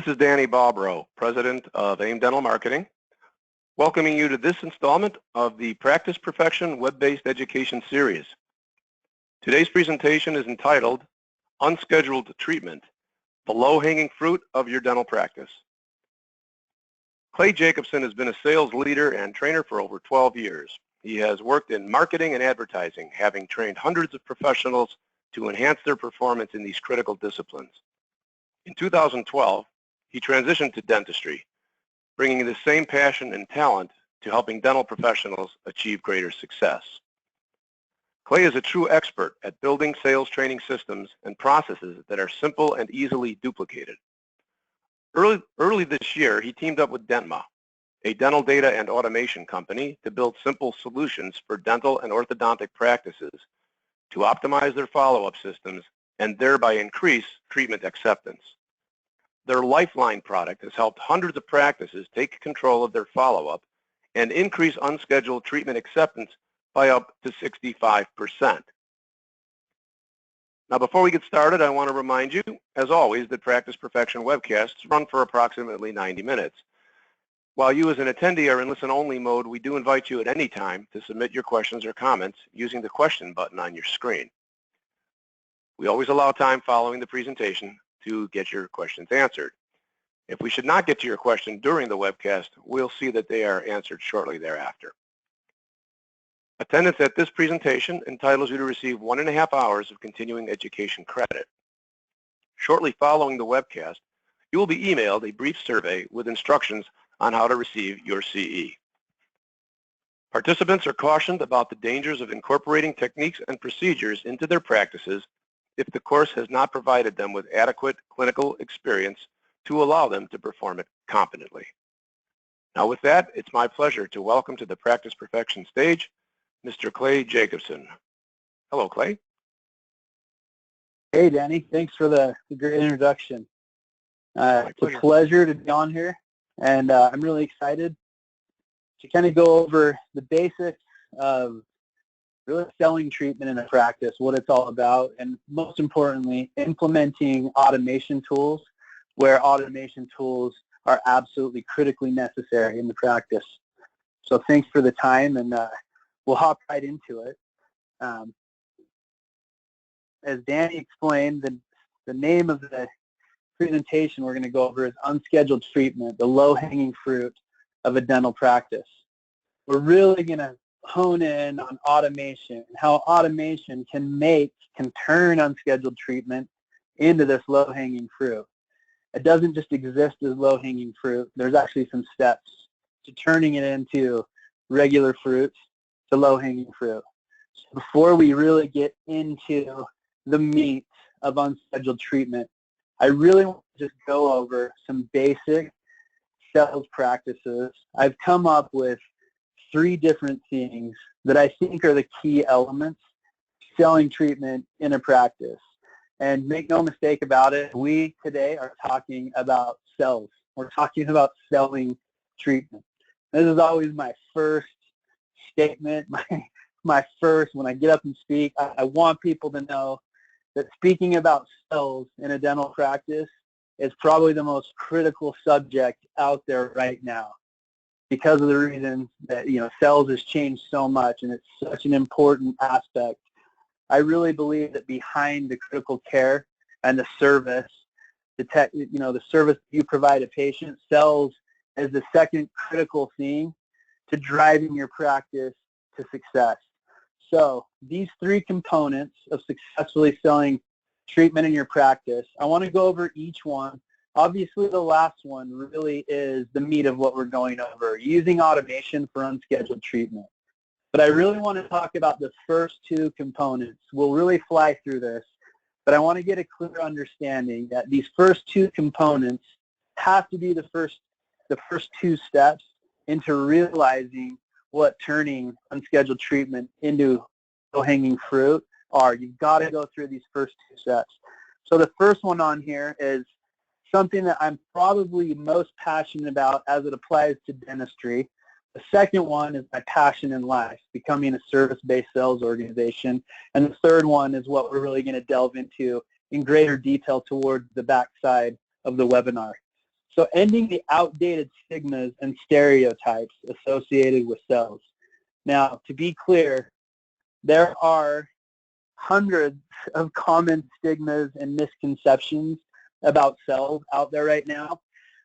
This is Danny Bobrow, President of AIM Dental Marketing, welcoming you to this installment of the Practice Perfection Web-Based Education Series. Today's presentation is entitled Unscheduled Treatment, the Low-Hanging Fruit of Your Dental Practice. Clay Jacobson has been a sales leader and trainer for over 12 years. He has worked in marketing and advertising, having trained hundreds of professionals to enhance their performance in these critical disciplines. In 2012, he transitioned to dentistry, bringing the same passion and talent to helping dental professionals achieve greater success. Clay is a true expert at building sales training systems and processes that are simple and easily duplicated. Early this year, he teamed up with Dentma, a dental data and automation company, to build simple solutions for dental and orthodontic practices to optimize their follow-up systems and thereby increase treatment acceptance. Their Lifeline product has helped hundreds of practices take control of their follow-up and increase unscheduled treatment acceptance by up to 65%. Now, before we get started, I want to remind you, as always, that Practice Perfection webcasts run for approximately 90 minutes. While you as an attendee are in listen-only mode, we do invite you at any time to submit your questions or comments using the question button on your screen. We always allow time following the presentation to get your questions answered. If we should not get to your question during the webcast, we'll see that they are answered shortly thereafter. Attendance at this presentation entitles you to receive 1.5 hours of continuing education credit. Shortly following the webcast, you will be emailed a brief survey with instructions on how to receive your CE. Participants are cautioned about the dangers of incorporating techniques and procedures into their practices if the course has not provided them with adequate clinical experience to allow them to perform it competently. Now with that, it's my pleasure to welcome to the Practice Perfection stage, Mr. Clay Jacobson. Hello, Clay. Hey, Danny. Thanks for the great introduction. It's a pleasure to be on here, and I'm really excited to kind of go over the basics of really selling treatment in a practice, what it's all about, and most importantly, implementing automation tools where automation tools are absolutely critically necessary in the practice. So thanks for the time, and we'll hop right into it. As Danny explained, the name of the presentation we're going to go over is Unscheduled Treatment, the Low-Hanging Fruit of a Dental Practice. We're really going to hone in on automation and how automation can turn unscheduled treatment into this low-hanging fruit. It doesn't just exist as low-hanging fruit. There's actually some steps to turning it into regular fruits to low-hanging fruit. So before we really get into the meat of unscheduled treatment, I really want to just go over some basic sales practices. I've come up with 3 different things that I think are the key elements selling treatment in a practice. And make no mistake about it, we today are talking about sales. We're talking about selling treatment. This is always my first statement, my first, when I get up and speak, I want people to know that speaking about sales in a dental practice is probably the most critical subject out there right now, because of the reason that, sales has changed so much and it's such an important aspect. I really believe that behind the critical care and the service, the service you provide a patient, sales is the second critical thing to driving your practice to success. So these 3 components of successfully selling treatment in your practice, I want to go over each one. Obviously, the last one really is the meat of what we're going over, using automation for unscheduled treatment. But I really want to talk about the first 2 components. We'll really fly through this, but I want to get a clear understanding that these first 2 components have to be the first 2 steps into realizing what turning unscheduled treatment into low-hanging fruit are. You've got to go through these first 2 steps. So the first one on here is something that I'm probably most passionate about as it applies to dentistry. The second one is my passion in life, becoming a service-based sales organization. And the third one is what we're really going to delve into in greater detail towards the backside of the webinar. So ending the outdated stigmas and stereotypes associated with sales. Now, to be clear, there are hundreds of common stigmas and misconceptions about sales out there right now,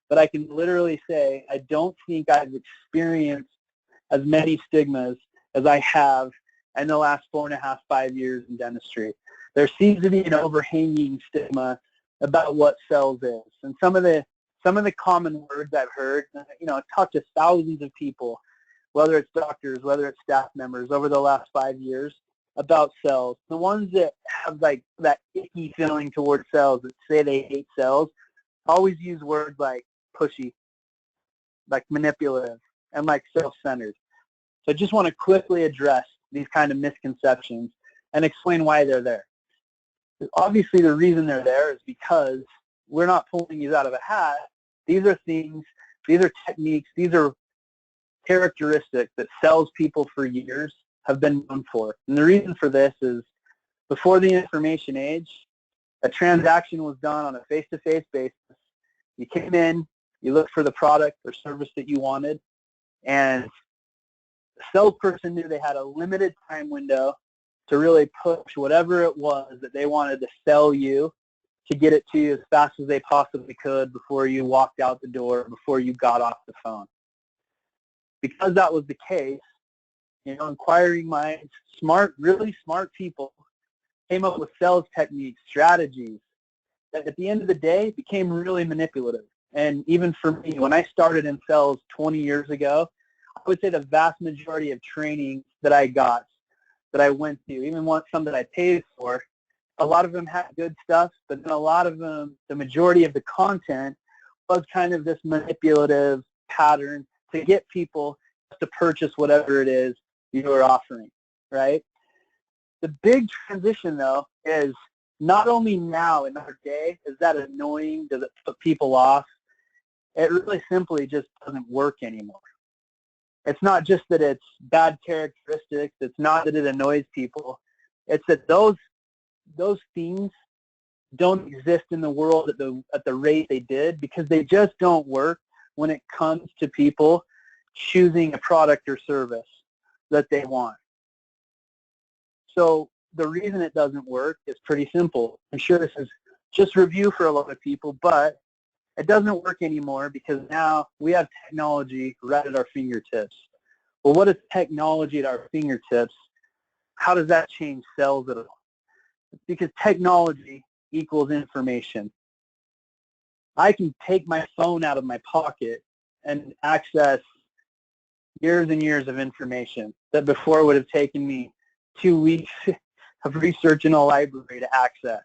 but I can literally say I don't think I've experienced as many stigmas as I have in the last 4.5, 5 years in dentistry. There seems to be an overhanging stigma about what sales is, and some of the common words I've heard, I've talked to thousands of people, whether it's doctors, whether it's staff members, over the last 5 years about sales. The ones that have like that icky feeling towards sales, that say they hate sales, always use words like pushy, like manipulative, and like self-centered. So I just want to quickly address these kind of misconceptions and explain why they're there. Obviously, the reason they're there is because we're not pulling these out of a hat. These are things, these are techniques, these are characteristics that salespeople for years have been known for. And the reason for this is before the information age, a transaction was done on a face-to-face basis. You came in, you looked for the product or service that you wanted, and the salesperson knew they had a limited time window to really push whatever it was that they wanted to sell you, to get it to you as fast as they possibly could before you walked out the door, before you got off the phone. Because that was the case, inquiring minds, really smart people came up with sales techniques, strategies that at the end of the day became really manipulative. And even for me, when I started in sales 20 years ago, I would say the vast majority of training that I got, that I went to, even some that I paid for, a lot of them had good stuff, but then a lot of them, the majority of the content was kind of this manipulative pattern to get people to purchase whatever it is you are offering, right? The big transition, though, is not only now in our day is that annoying, does it put people off, it really simply just doesn't work anymore. It's not just that it's bad characteristics, it's not that it annoys people, it's that those things don't exist in the world at the rate they did, because they just don't work when it comes to people choosing a product or service that they want. So the reason it doesn't work is pretty simple. I'm sure this is just review for a lot of people, but it doesn't work anymore because now we have technology right at our fingertips. Well, what is technology at our fingertips? How does that change sales at all? Because technology equals information. I can take my phone out of my pocket and access years and years of information that before would have taken me 2 weeks of research in a library to access.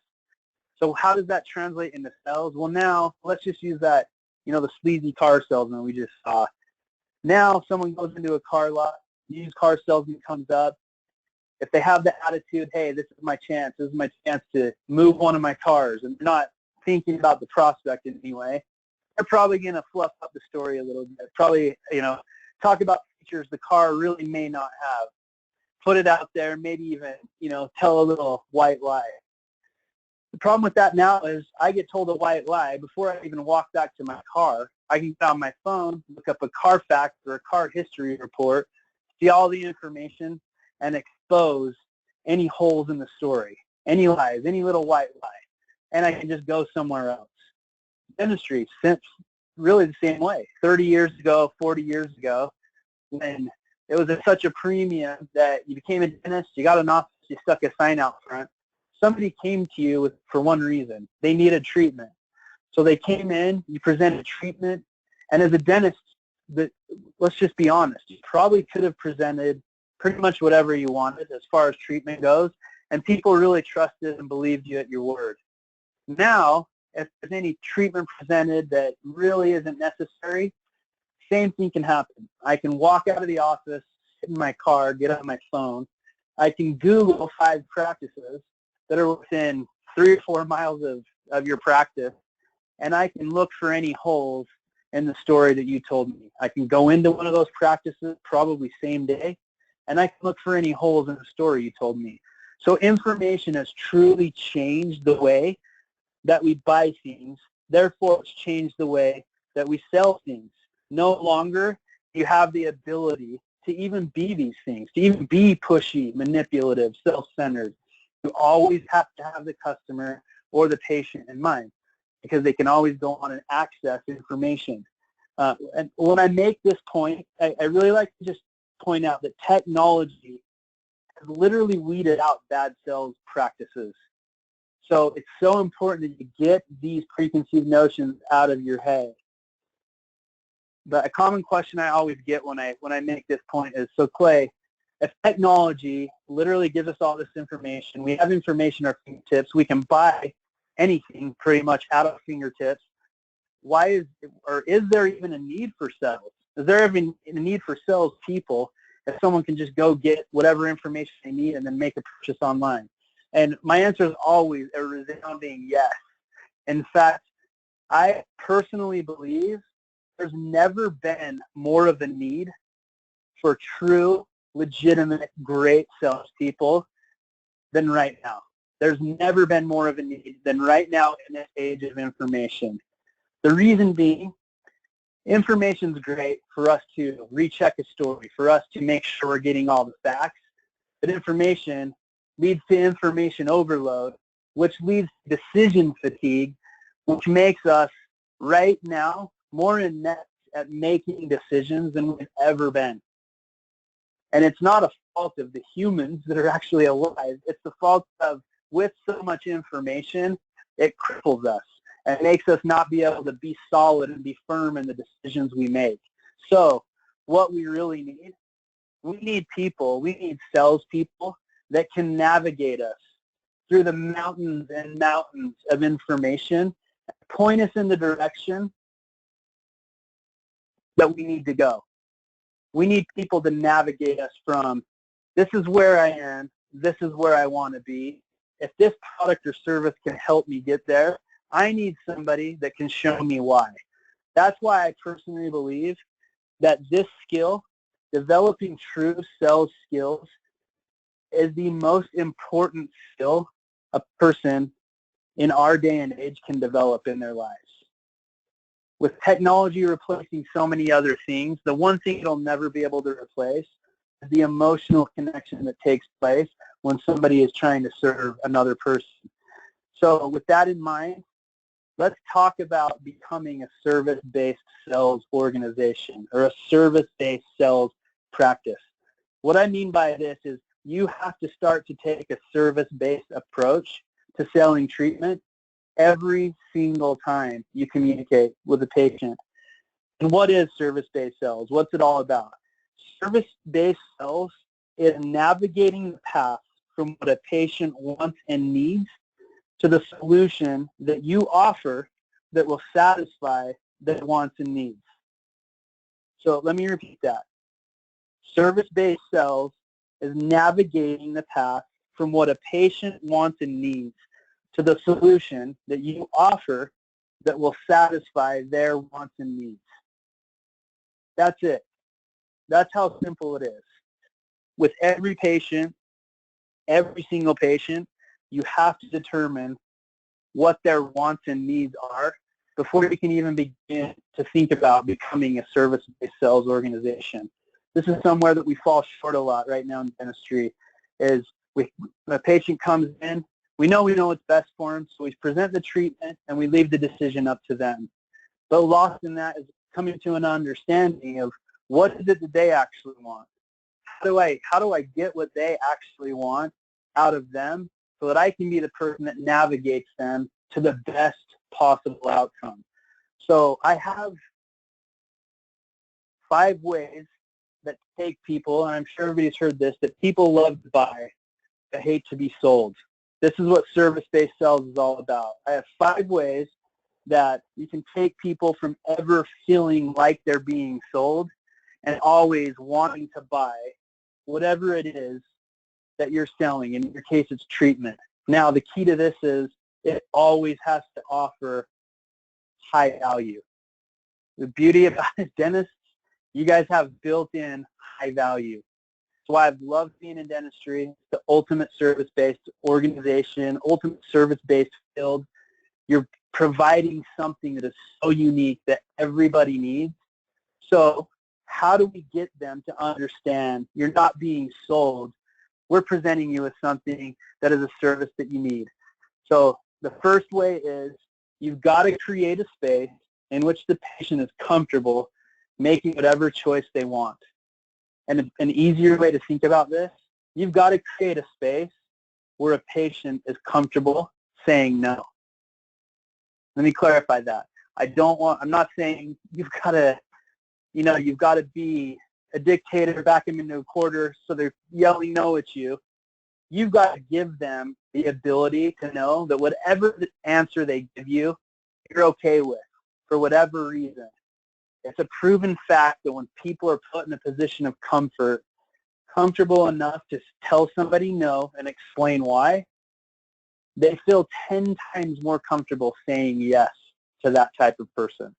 So how does that translate into sales? Well, now let's just use that, the sleazy car salesman we just saw. Now someone goes into a car lot, used car salesman comes up. If they have the attitude, hey, this is my chance to move one of my cars, and they're not thinking about the prospect in any way, they're probably going to fluff up the story a little bit. Probably, talk about features the car really may not have. Put it out there, maybe even, tell a little white lie. The problem with that now is I get told a white lie before I even walk back to my car. I can get on my phone, look up a Carfax or a car history report, see all the information, and expose any holes in the story, any lies, any little white lie, and I can just go somewhere else. Dentistry, since really the same way. 30 years ago, 40 years ago, when it was at such a premium that you became a dentist, you got an office, you stuck a sign out front. Somebody came to you for one reason. They needed treatment. So they came in, you presented treatment, and as a dentist, let's just be honest, you probably could have presented pretty much whatever you wanted as far as treatment goes, and people really trusted and believed you at your word. Now, if there's any treatment presented that really isn't necessary, same thing can happen. I can walk out of the office, sit in my car, get on my phone. I can Google 5 practices that are within 3 or 4 miles of your practice, and I can look for any holes in the story that you told me. I can go into one of those practices, probably same day, and I can look for any holes in the story you told me. So information has truly changed the way that we buy things. Therefore, it's changed the way that we sell things. No longer do you have the ability to even be these things, to even be pushy, manipulative, self-centered. You always have to have the customer or the patient in mind because they can always go on and access information. And when I make this point, I really like to just point out that technology has literally weeded out bad sales practices. So it's so important that you get these preconceived notions out of your head. But a common question I always get when I make this point is, so Clay, if technology literally gives us all this information, we have information at our fingertips, we can buy anything pretty much at our fingertips, is there even a need for sales? Is there even a need for sales people if someone can just go get whatever information they need and then make a purchase online? And my answer is always a resounding yes. In fact, I personally believe there's never been more of a need for true, legitimate, great salespeople than right now. There's never been more of a need than right now in this age of information. The reason being, information's great for us to recheck a story, for us to make sure we're getting all the facts, but information leads to information overload, which leads to decision fatigue, which makes us right now more inept at making decisions than we've ever been. And it's not a fault of the humans that are actually alive. It's the fault of, with so much information, it cripples us and makes us not be able to be solid and be firm in the decisions we make. So what we really need, we need salespeople that can navigate us through the mountains and mountains of information, point us in the direction that we need to go. We need people to navigate us from, this is where I am, this is where I want to be. If this product or service can help me get there, I need somebody that can show me why. That's why I personally believe that this skill, developing true sales skills, is the most important skill a person in our day and age can develop in their lives. With technology replacing so many other things, the one thing it'll never be able to replace is the emotional connection that takes place when somebody is trying to serve another person. So with that in mind, let's talk about becoming a service-based sales organization or a service-based sales practice. What I mean by this is you have to start to take a service-based approach to selling treatment every single time you communicate with a patient. And what is service-based sales? What's it all about? Service-based sales is navigating the path from what a patient wants and needs to the solution that you offer that will satisfy their wants and needs. So let me repeat that. Service-based sales is navigating the path from what a patient wants and needs to the solution that you offer that will satisfy their wants and needs. That's it. That's how simple it is. With every patient, every single patient, you have to determine what their wants and needs are before you can even begin to think about becoming a service-based sales organization. This is somewhere that we fall short a lot right now in dentistry, is when a patient comes in, we know what's best for them, so we present the treatment and we leave the decision up to them. But lost in that is coming to an understanding of what is it that they actually want. How do I get what they actually want out of them so that I can be the person that navigates them to the best possible outcome. So I have 5 ways that take people, and I'm sure everybody's heard this, that people love to buy but hate to be sold. This is what service-based sales is all about. I have 5 ways that you can take people from ever feeling like they're being sold and always wanting to buy whatever it is that you're selling. In your case, it's treatment. Now, the key to this is it always has to offer high value. The beauty about dentists, you guys have built-in high value. That's why I've loved being in dentistry. It's the ultimate service-based organization, ultimate service-based field. You're providing something that is so unique that everybody needs. So how do we get them to understand you're not being sold? We're presenting you with something that is a service that you need. So the first way is you've got to create a space in which the patient is comfortable making whatever choice they want. And an easier way to think about this, you've got to create a space where a patient is comfortable saying no. Let me clarify that. I'm not saying you've got to be a dictator, back them into a corner so they're yelling no at you. You've got to give them the ability to know that whatever the answer they give you, you're okay with for whatever reason. It's a proven fact that when people are put in a position of comfort, comfortable enough to tell somebody no and explain why, they feel 10 times more comfortable saying yes to that type of person.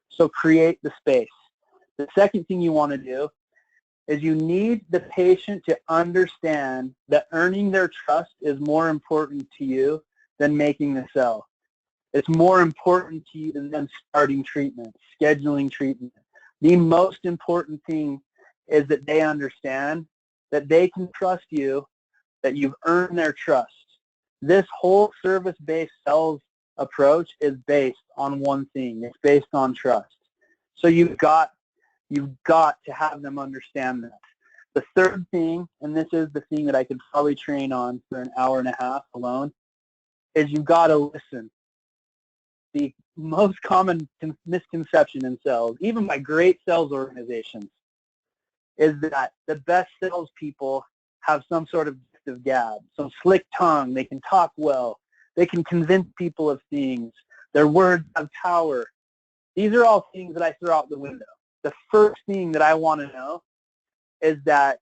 So create the space. The second thing you want to do is you need the patient to understand that earning their trust is more important to you than making the sale. It's more important to you than them starting treatment, scheduling treatment. The most important thing is that they understand that they can trust you, that you've earned their trust. This whole service-based sales approach is based on one thing. It's based on trust. So you've got to have them understand that. The third thing, and this is the thing that I could probably train on for an hour and a half alone, is you've got to listen. The most common misconception in sales, even by great sales organizations, is that the best salespeople have some sort of gift of gab, some slick tongue, they can talk well, they can convince people of things, their words have power. These are all things that I throw out the window. The first thing that I want to know is that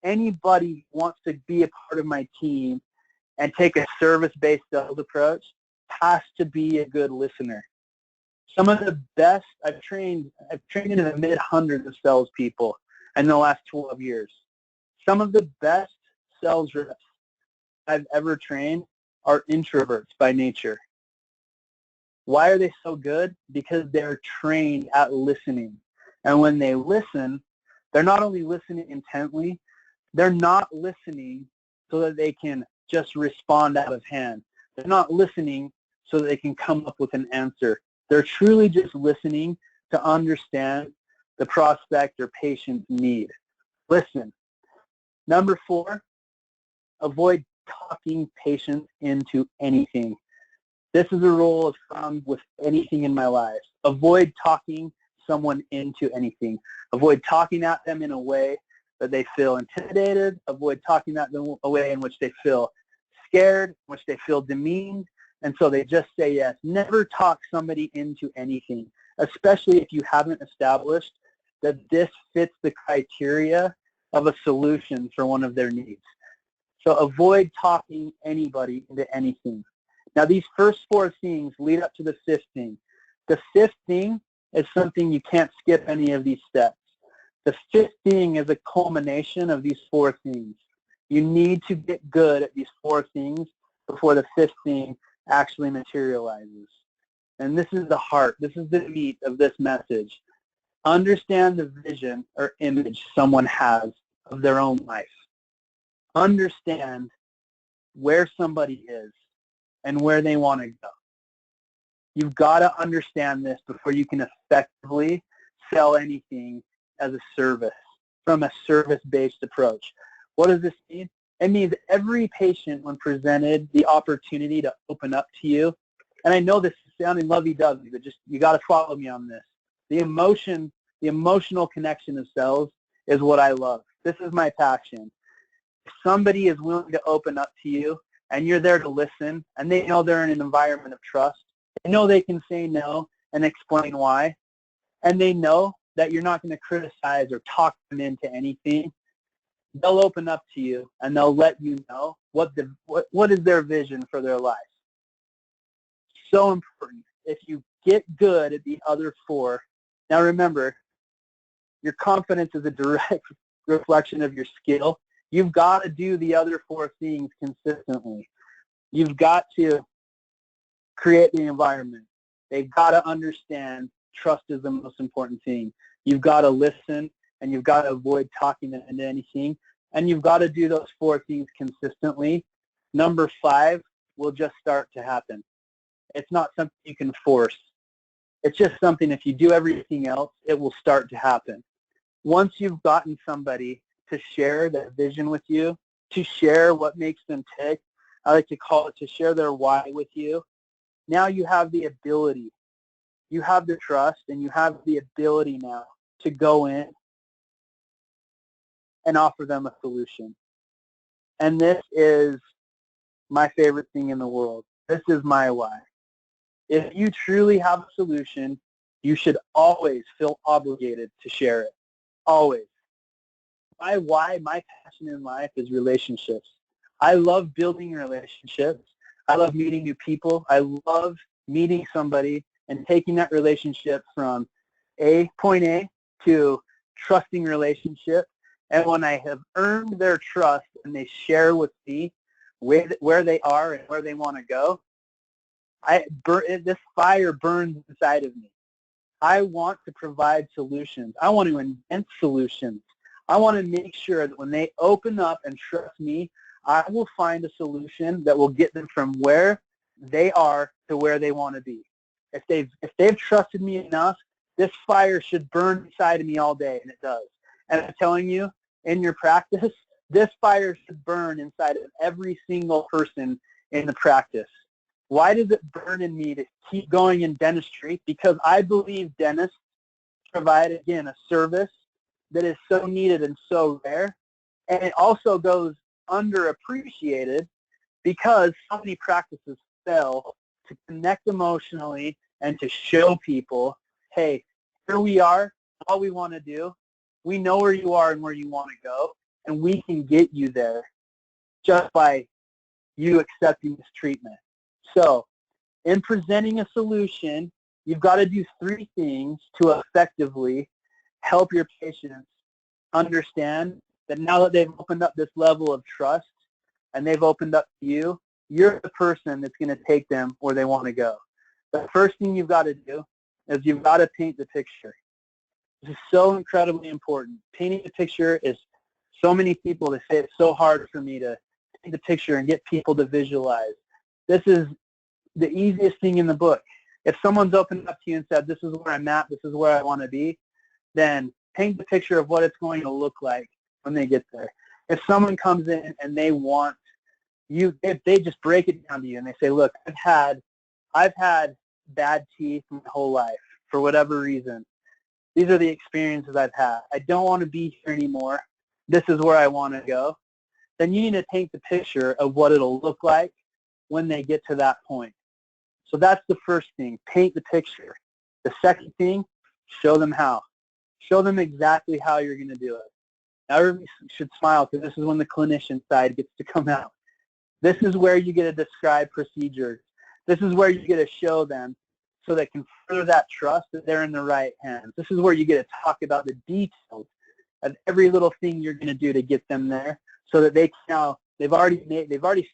anybody who wants to be a part of my team and take a service-based sales approach has to be a good listener. Some of the best, I've trained into the mid-hundreds of salespeople in the last 12 years. Some of the best sales reps I've ever trained are introverts by nature. Why are they so good? Because they're trained at listening. And when they listen, they're not only listening intently, they're not listening so that they can just respond out of hand. They're not listening so that they can come up with an answer. They're truly just listening to understand the prospect or patient's need. Listen. Number 4, avoid talking patients into anything. This is a rule of thumb with anything in my life. Avoid talking someone into anything. Avoid talking at them in a way that they feel intimidated. Avoid talking at them a way in which they feel scared, in which they feel demeaned, and so they just say yes. Never talk somebody into anything, especially if you haven't established that this fits the criteria of a solution for one of their needs. So avoid talking anybody into anything. Now these first 4 things lead up to the 5th thing. The 5th thing is something you can't skip any of these steps. The 5th thing is a culmination of these 4 things. You need to get good at these 4 things before the 5th thing actually materializes. And this is the heart, this is the meat of this message. Understand the vision or image someone has of their own life. Understand where somebody is and where they want to go. You've got to understand this before you can effectively sell anything as a service from a service-based approach. What does this mean? It means every patient, when presented the opportunity to open up to you, and I know this is sounding lovey-dovey, but just you got to follow me on this. The emotional connection of sales is what I love. This is my passion. If somebody is willing to open up to you and you're there to listen and they know they're in an environment of trust, they know they can say no and explain why, and they know that you're not going to criticize or talk them into anything, they'll open up to you and they'll let you know what is their vision for their life. So important. If you get good at the other 4, now remember, your confidence is a direct reflection of your skill. You've got to do the other 4 things consistently. You've got to create the environment. They've got to understand trust is the most important thing. You've got to listen, and you've got to avoid talking them into anything. And you've got to do those 4 things consistently. Number 5 will just start to happen. It's not something you can force. It's just something, if you do everything else, it will start to happen. Once you've gotten somebody to share their vision with you, to share what makes them tick, I like to call it to share their why with you, now you have the ability, you have the trust, and you have the ability now to go in and offer them a solution. And this is my favorite thing in the world. This is my why. If you truly have a solution, you should always feel obligated to share it. Always. My why, my passion in life is relationships. I love building relationships. I love meeting new people. I love meeting somebody and taking that relationship from point A to trusting relationship. And when I have earned their trust and they share with me where they are and where they want to go, this fire burns inside of me. I want to provide solutions. I want to invent solutions. I want to make sure that when they open up and trust me, I will find a solution that will get them from where they are to where they want to be. If they've trusted me enough, this fire should burn inside of me all day, and it does. And I'm telling you, in your practice, this fire should burn inside of every single person in the practice. Why does it burn in me to keep going in dentistry? Because I believe dentists provide, again, a service that is so needed and so rare. And it also goes underappreciated because so many practices fail to connect emotionally and to show people, hey, here we are, all we want to do. We know where you are and where you want to go, and we can get you there just by you accepting this treatment. So in presenting a solution, you've got to do 3 things to effectively help your patients understand that now that they've opened up this level of trust and they've opened up to you, you're the person that's going to take them where they want to go. The first thing you've got to do is you've got to paint the picture. This is so incredibly important. Painting the picture is, so many people, they say it's so hard for me to paint the picture and get people to visualize. This is the easiest thing in the book. If someone's opened up to you and said, this is where I'm at, this is where I want to be, then paint the picture of what it's going to look like when they get there. If someone comes in and they want you, if they just break it down to you and they say, look, I've had bad teeth my whole life for whatever reason. These are the experiences I've had. I don't want to be here anymore. This is where I want to go. Then you need to paint the picture of what it'll look like when they get to that point. So that's the first thing, paint the picture. The second thing, show them how. Show them exactly how you're going to do it. Now everybody should smile because this is when the clinician side gets to come out. This is where you get to describe procedures. This is where you get to show them so they can further that trust that they're in the right hands. This is where you get to talk about the details of every little thing you're going to do to get them there so that they now, they've already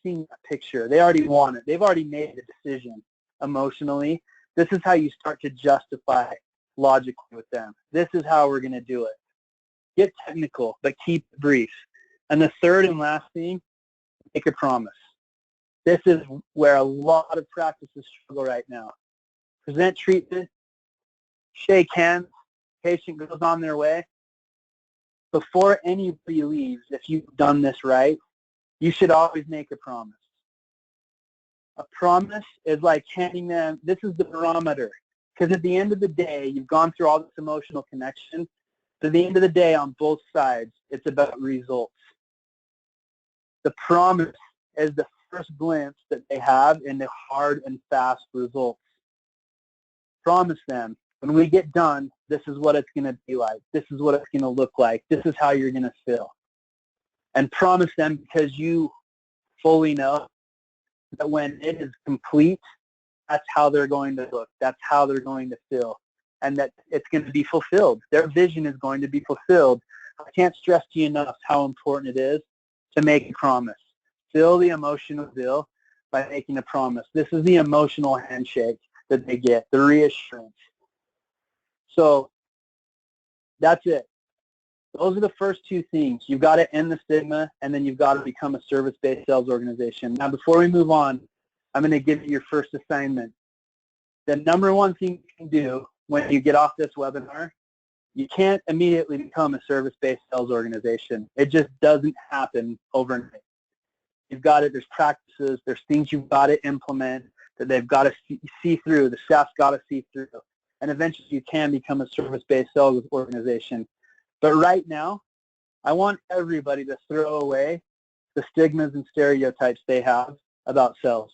seen that picture. They already want it. They've already made a decision emotionally. This is how you start to justify logically with them. This is how we're going to do it. Get technical, but keep it brief. And the third and last thing, make a promise. This is where a lot of practices struggle right now. Present treatment, shake hands, patient goes on their way. Before anybody leaves, if you've done this right, you should always make a promise. A promise is like handing them, this is the barometer. Because at the end of the day, you've gone through all this emotional connection. At the end of the day, on both sides, it's about results. The promise is the first glimpse that they have into hard and fast results. Promise them, when we get done, this is what it's going to be like. This is what it's going to look like. This is how you're going to feel. And promise them because you fully know that when it is complete, that's how they're going to look. That's how they're going to feel. And that it's going to be fulfilled. Their vision is going to be fulfilled. I can't stress to you enough how important it is to make a promise. Fill the emotional bill by making a promise. This is the emotional handshake. that they get, the reassurance. So that's it. Those are the first two things. You've got to end the stigma, and then you've got to become a service-based sales organization. Now, before we move on, I'm going to give you your first assignment. The number one thing you can do when you get off this webinar, you can't immediately become a service-based sales organization. It just doesn't happen overnight. You've got it. There's practices. There's things you've got to implement that they've got to see through. The staff's got to see through. And eventually you can become a service-based sales organization. But right now, I want everybody to throw away the stigmas and stereotypes they have about sales.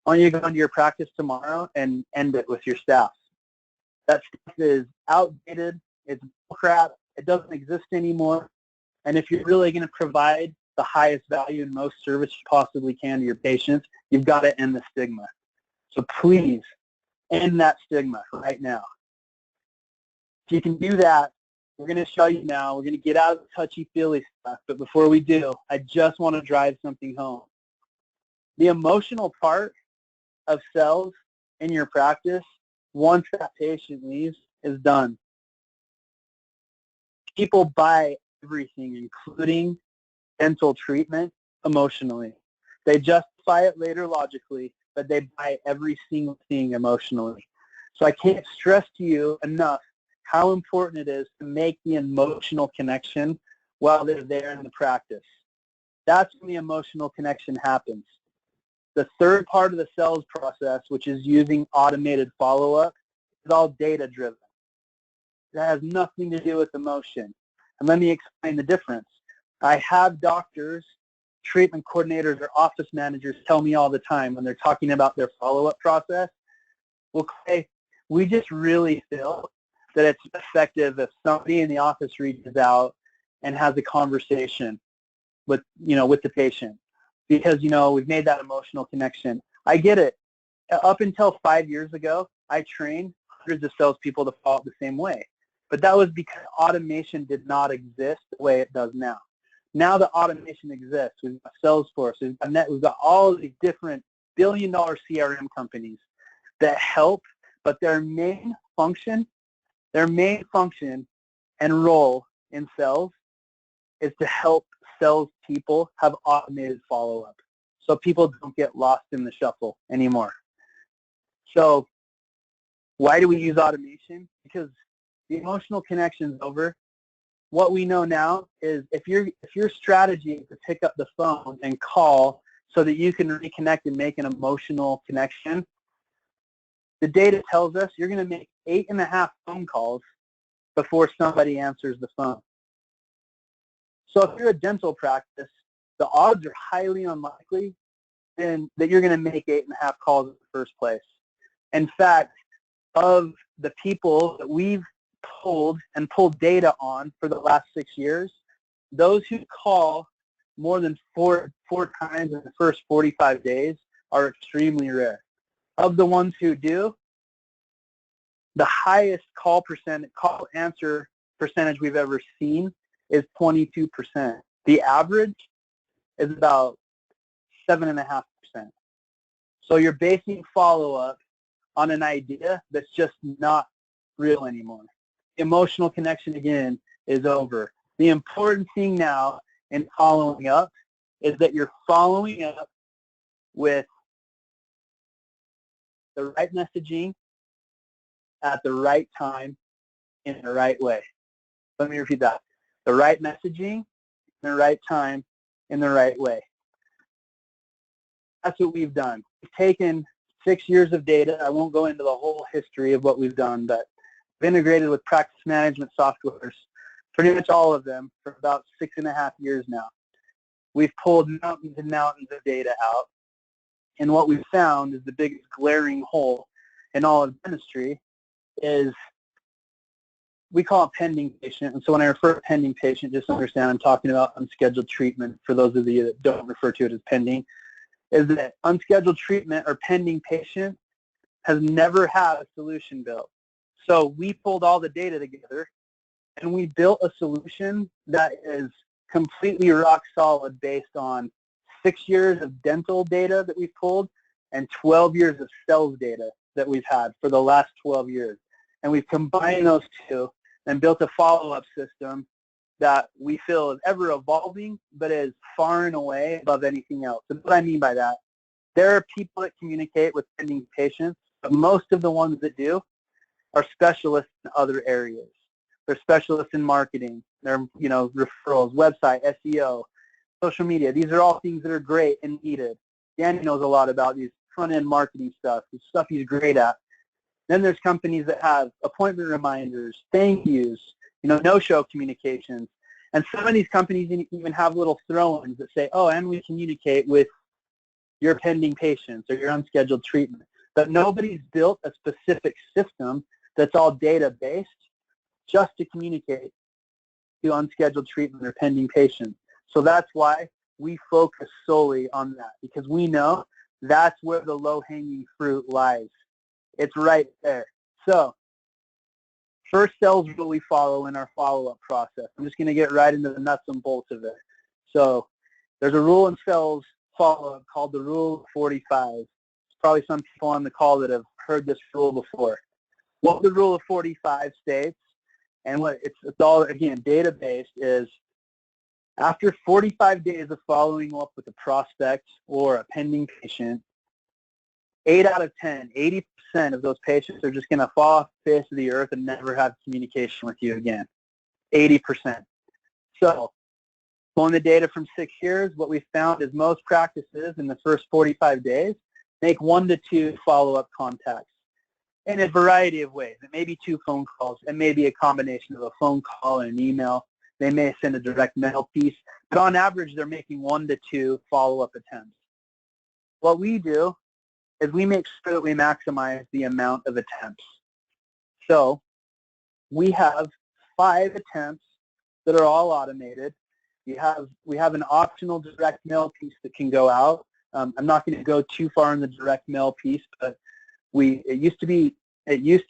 I want you to go into your practice tomorrow and end it with your staff. That stuff is outdated. It's crap. It doesn't exist anymore. And if you're really going to provide the highest value and most service you possibly can to your patients, you've got to end the stigma. So please end that stigma right now. If you can do that, we're going to show you now. We're going to get out of the touchy-feely stuff. But before we do, I just want to drive something home. The emotional part of sales in your practice, once that patient leaves, is done. People buy everything, including dental treatment, emotionally. They justify it later logically, but they buy every single thing emotionally. So I can't stress to you enough how important it is to make the emotional connection while they're there in the practice. That's when the emotional connection happens. The third part of the sales process, which is using automated follow-up, is all data-driven. That has nothing to do with emotion. And let me explain the difference. I have doctors, treatment coordinators, or office managers tell me all the time when they're talking about their follow-up process, well, Clay, we just really feel that it's effective if somebody in the office reaches out and has a conversation with the patient, because we've made that emotional connection. I get it. Up until 5 years ago, I trained hundreds of salespeople to follow up the same way, but that was because automation did not exist the way it does now. Now that automation exists, we've got Salesforce, we've got all of these different billion-dollar CRM companies that help, but their main function and role in sales is to help salespeople have automated follow-up so people don't get lost in the shuffle anymore. So why do we use automation? Because the emotional connection's over. What we know now is if your strategy is to pick up the phone and call so that you can reconnect and make an emotional connection, the data tells us you're going to make 8.5 phone calls before somebody answers the phone. So if you're a dental practice, the odds are highly unlikely that you're going to make 8.5 calls in the first place. In fact, of the people that we've pulled data on for the last 6 years, those who call more than four times in the first 45 days are extremely rare. Of the ones who do, the highest call answer percentage we've ever seen is 22%. The average is about 7.5%. So you're basing follow-up on an idea that's just not real anymore. Emotional connection, again, is over. The important thing now in following up is that you're following up with the right messaging at the right time in the right way. Let me repeat that. The right messaging in the right time in the right way. That's what we've done. We've taken 6 years of data. I won't go into the whole history of what we've done, but we've integrated with practice management softwares, pretty much all of them, for about 6.5 years now. We've pulled mountains and mountains of data out, and what we've found is the biggest glaring hole in all of dentistry is we call it pending patient. And so when I refer to pending patient, just understand I'm talking about unscheduled treatment. For those of you that don't refer to it as pending, is that unscheduled treatment or pending patient has never had a solution built. So we pulled all the data together and we built a solution that is completely rock solid based on 6 years of dental data that we've pulled and 12 years of sales data that we've had for the last 12 years. And we've combined those two and built a follow-up system that we feel is ever evolving, but is far and away above anything else. And what I mean by that, there are people that communicate with pending patients, but most of the ones that do are specialists in other areas. They're specialists in marketing. They're, referrals, website, SEO, social media. These are all things that are great and needed. Danny knows a lot about these front-end marketing stuff, the stuff he's great at. Then there's companies that have appointment reminders, thank yous, no-show communications. And some of these companies even have little throw-ins that say, oh, and we communicate with your pending patients or your unscheduled treatment. But nobody's built a specific system that's all data-based just to communicate to unscheduled treatment or pending patients. So that's why we focus solely on that, because we know that's where the low-hanging fruit lies. It's right there. So first sales rule we follow in our follow-up process. I'm just going to get right into the nuts and bolts of it. So there's a rule in sales follow-up called the Rule of 45. There's probably some people on the call that have heard this rule before. What the Rule of 45 states, and what it's all, again, data-based, is after 45 days of following up with a prospect or a pending patient, 8 out of 10, 80% of those patients are just going to fall off the face of the earth and never have communication with you again. 80%. So, pulling the data from 6 years, what we found is most practices in the first 45 days make 1 to 2 follow-up contacts in a variety of ways. It may be 2 phone calls. It may be a combination of a phone call and an email. They may send a direct mail piece. But on average, they're making 1 to 2 follow-up attempts. What we do is we make sure that we maximize the amount of attempts. So we have 5 attempts that are all automated. We have an optional direct mail piece that can go out. I'm not going to go too far in the direct mail piece, but it used to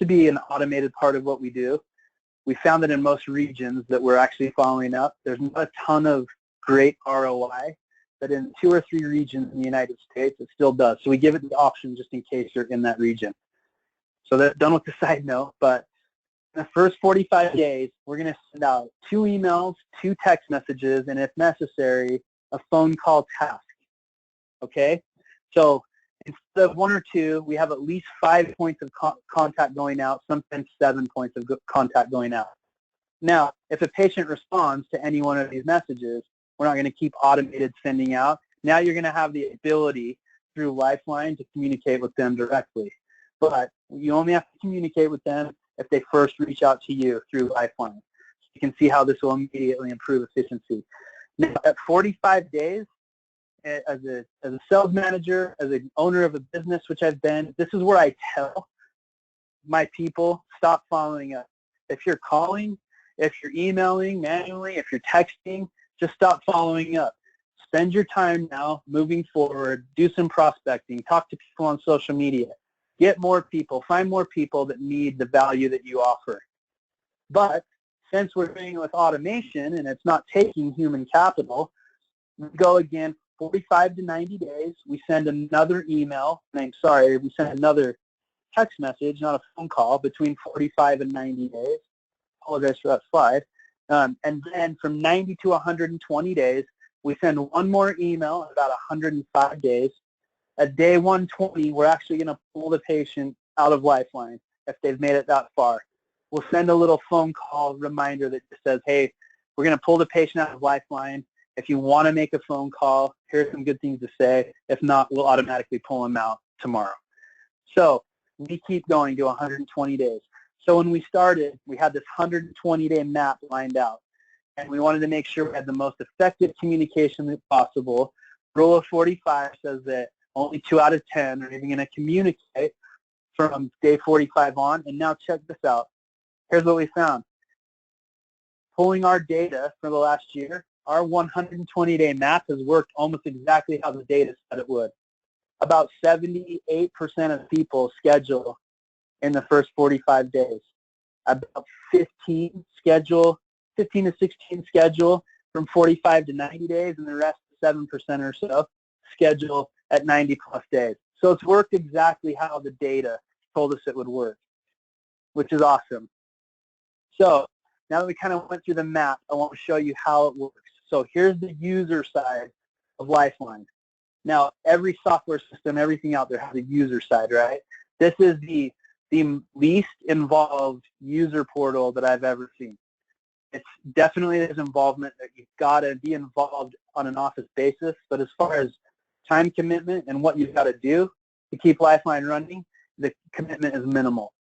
be an automated part of what we do. We found that in most regions that we're actually following up, there's not a ton of great ROI, but in 2 or 3 regions in the United States, it still does. So we give it the option just in case you're in that region. So that's done with the side note, but in the first 45 days, we're going to send out 2 emails, 2 text messages, and if necessary, a phone call task. Okay? So instead of 1 or 2, we have at least 5 points of contact going out, sometimes 7 points of contact going out. Now, if a patient responds to any one of these messages, we're not going to keep automated sending out. Now you're going to have the ability through Lifeline to communicate with them directly. But you only have to communicate with them if they first reach out to you through Lifeline. So you can see how this will immediately improve efficiency. Now, at 45 days, as a sales manager, as an owner of a business, which I've been, this is where I tell my people, stop following up. If you're calling, if you're emailing manually, if you're texting, just stop following up. Spend your time now moving forward, do some prospecting, talk to people on social media, get more people, find more people that need the value that you offer. But since we're doing it with automation and it's not taking human capital, we go again 45 to 90 days, we send another email, we send another text message, not a phone call, between 45 and 90 days. Apologize for that slide. And then from 90 to 120 days, we send 1 more email at about 105 days. At day 120, we're actually going to pull the patient out of Lifeline if they've made it that far. We'll send a little phone call reminder that just says, hey, we're going to pull the patient out of Lifeline. If you want to make a phone call, here's some good things to say. If not, we'll automatically pull them out tomorrow. So we keep going to 120 days. So when we started, we had this 120-day map lined out, and we wanted to make sure we had the most effective communication possible. Rule of 45 says that only 2 out of 10 are even going to communicate from day 45 on. And now check this out. Here's what we found. Pulling our data for the last year, our 120-day map has worked almost exactly how the data said it would. About 78% of people schedule in the first 45 days. About 15 to 16 schedule from 45 to 90 days, and the rest, 7% or so, schedule at 90 plus days. So it's worked exactly how the data told us it would work, which is awesome. So now that we kind of went through the map, I want to show you how it works. So here's the user side of Lifeline. Now, every software system, everything out there has a user side, right? This is the least involved user portal that I've ever seen. It's definitely there's involvement that you've got to be involved on an office basis, but as far as time commitment and what you've got to do to keep Lifeline running, the commitment is minimal.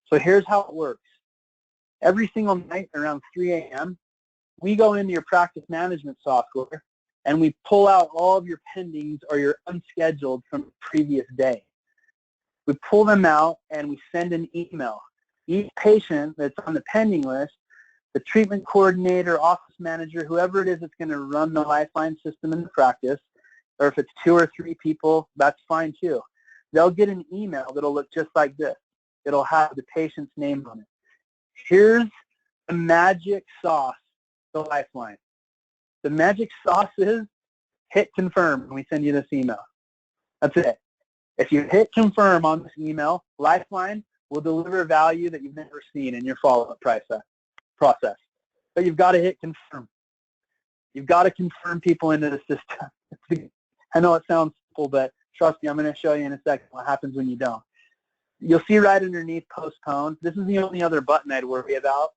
So here's how it works. Every single night around 3 a.m., we go into your practice management software and we pull out all of your pendings or your unscheduled from the previous day. We pull them out and we send an email. Each patient that's on the pending list, the treatment coordinator, office manager, whoever it is that's going to run the Lifeline system in the practice, or if it's 2 or 3 people, that's fine too. They'll get an email that'll look just like this. It'll have the patient's name on it. Here's the magic sauce to Lifeline. The magic sauce is hit confirm when we send you this email. That's it. If you hit confirm on this email, Lifeline will deliver value that you've never seen in your follow-up process. But you've got to hit confirm. You've got to confirm people into the system. I know it sounds simple, but trust me, I'm going to show you in a second what happens when you don't. You'll see right underneath postpone. This is the only other button I'd worry about.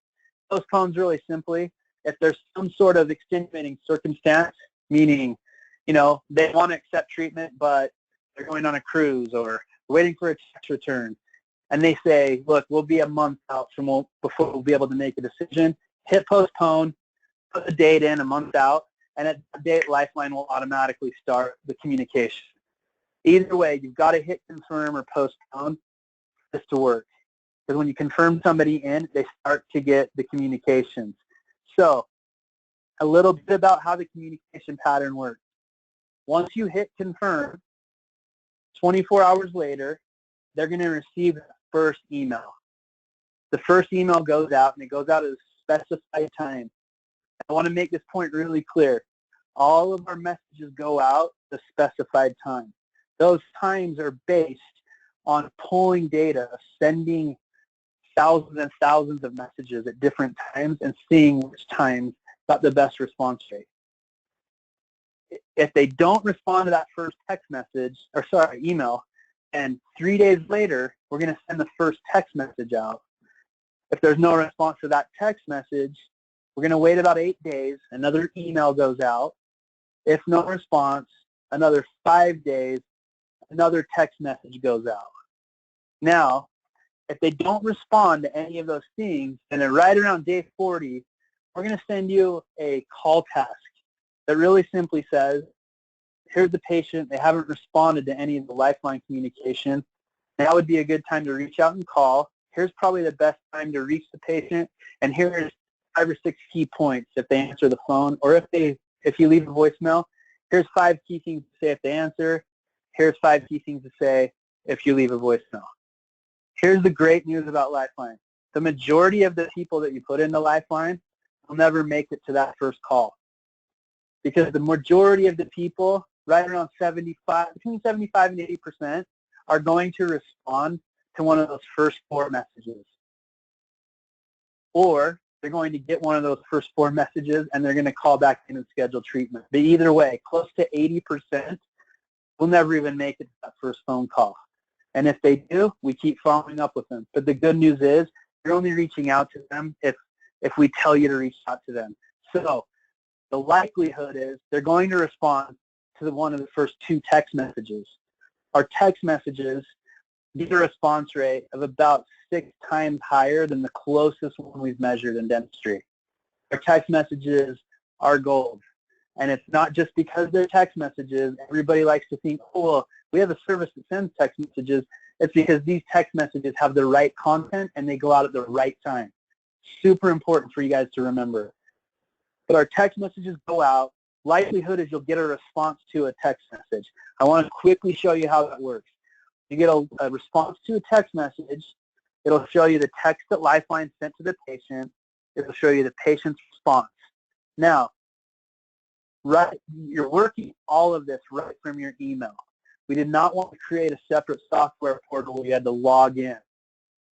Postpone's really simply if there's some sort of extenuating circumstance, meaning, they want to accept treatment, but they're going on a cruise or waiting for a tax return, and they say, look, we'll be a month out before we'll be able to make a decision. Hit postpone, put the date in a month out, and at that date, Lifeline will automatically start the communication. Either way, you've got to hit confirm or postpone for this to work. Because when you confirm somebody in, they start to get the communications. So a little bit about how the communication pattern works. Once you hit confirm, 24 hours later, they're going to receive the first email. The first email goes out, and it goes out at a specified time. I want to make this point really clear. All of our messages go out at a specified time. Those times are based on pulling data, sending thousands and thousands of messages at different times and seeing which times got the best response rate. If they don't respond to that first email, and 3 days later, we're going to send the first text message out. If there's no response to that text message, we're going to wait about 8 days. Another email goes out. If no response, another 5 days, another text message goes out. Now, if they don't respond to any of those things, and then right around day 40, we're going to send you a call task that really simply says, here's the patient. They haven't responded to any of the Lifeline communication. Now would be a good time to reach out and call. Here's probably the best time to reach the patient, and here's 5 or 6 key points if they answer the phone, or if you leave a voicemail, here's 5 key things to say if they answer. Here's 5 key things to say if you leave a voicemail. Here's the great news about Lifeline. The majority of the people that you put into Lifeline will never make it to that first call, because the majority of the people, right around between 75 and 80%, are going to respond to one of those first 4 messages. Or they're going to get one of those first 4 messages and they're going to call back in and schedule treatment. But either way, close to 80% will never even make it to that first phone call. And if they do, we keep following up with them. But the good news is you're only reaching out to them if we tell you to reach out to them. So the likelihood is they're going to respond to one of the first 2 text messages. Our text messages get a response rate of about 6 times higher than the closest one we've measured in dentistry. Our text messages are gold. And it's not just because they're text messages. Everybody likes to think, oh, well, we have a service that sends text messages. It's because these text messages have the right content and they go out at the right time. Super important for you guys to remember. But our text messages go out. Likelihood is you'll get a response to a text message. I want to quickly show you how that works. You get a response to a text message. It'll show you the text that Lifeline sent to the patient. It'll show you the patient's response. Now, you're working all of this right from your email. We did not want to create a separate software portal where you had to log in.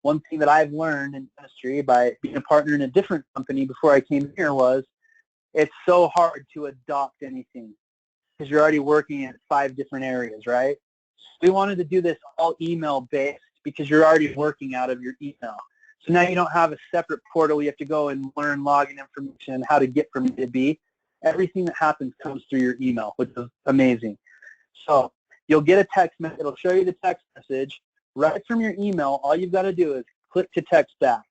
One thing that I've learned in industry by being a partner in a different company before I came here was it's so hard to adopt anything because you're already working in 5 different areas, right? We wanted to do this all email-based because you're already working out of your email. So now you don't have a separate portal. You have to go and learn login information and how to get from A to B. Everything that happens comes through your email, which is amazing. So you'll get a text message. It'll show you the text message. Right from your email, all you've got to do is click to text back.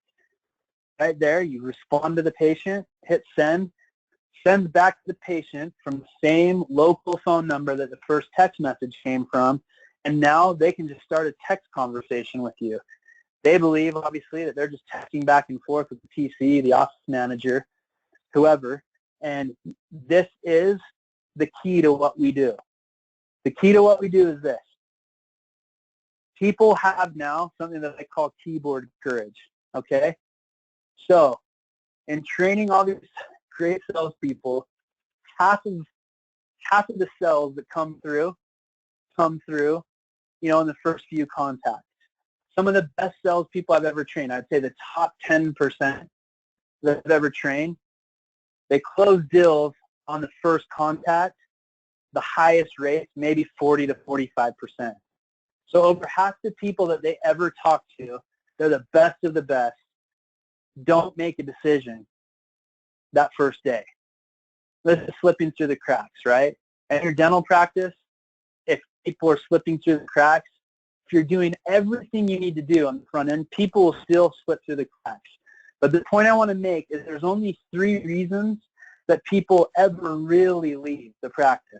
Right there, you respond to the patient, hit send, sends back to the patient from the same local phone number that the first text message came from, and now they can just start a text conversation with you. They believe, obviously, that they're just texting back and forth with the PC, the office manager, whoever, and this is the key to what we do. The key to what we do is this. People have now something that I call keyboard courage, okay? So in training all these great salespeople, half of the sales that come through, you know, in the first few contacts. Some of the best salespeople I've ever trained, I'd say the top 10% that I've ever trained, they close deals on the first contact, the highest rate, maybe 40 to 45%. So over half the people that they ever talk to, they're the best of the best, don't make a decision that first day. This is slipping through the cracks, right? In your dental practice, if people are slipping through the cracks, if you're doing everything you need to do on the front end, people will still slip through the cracks. But the point I want to make is there's only 3 reasons that people ever really leave the practice.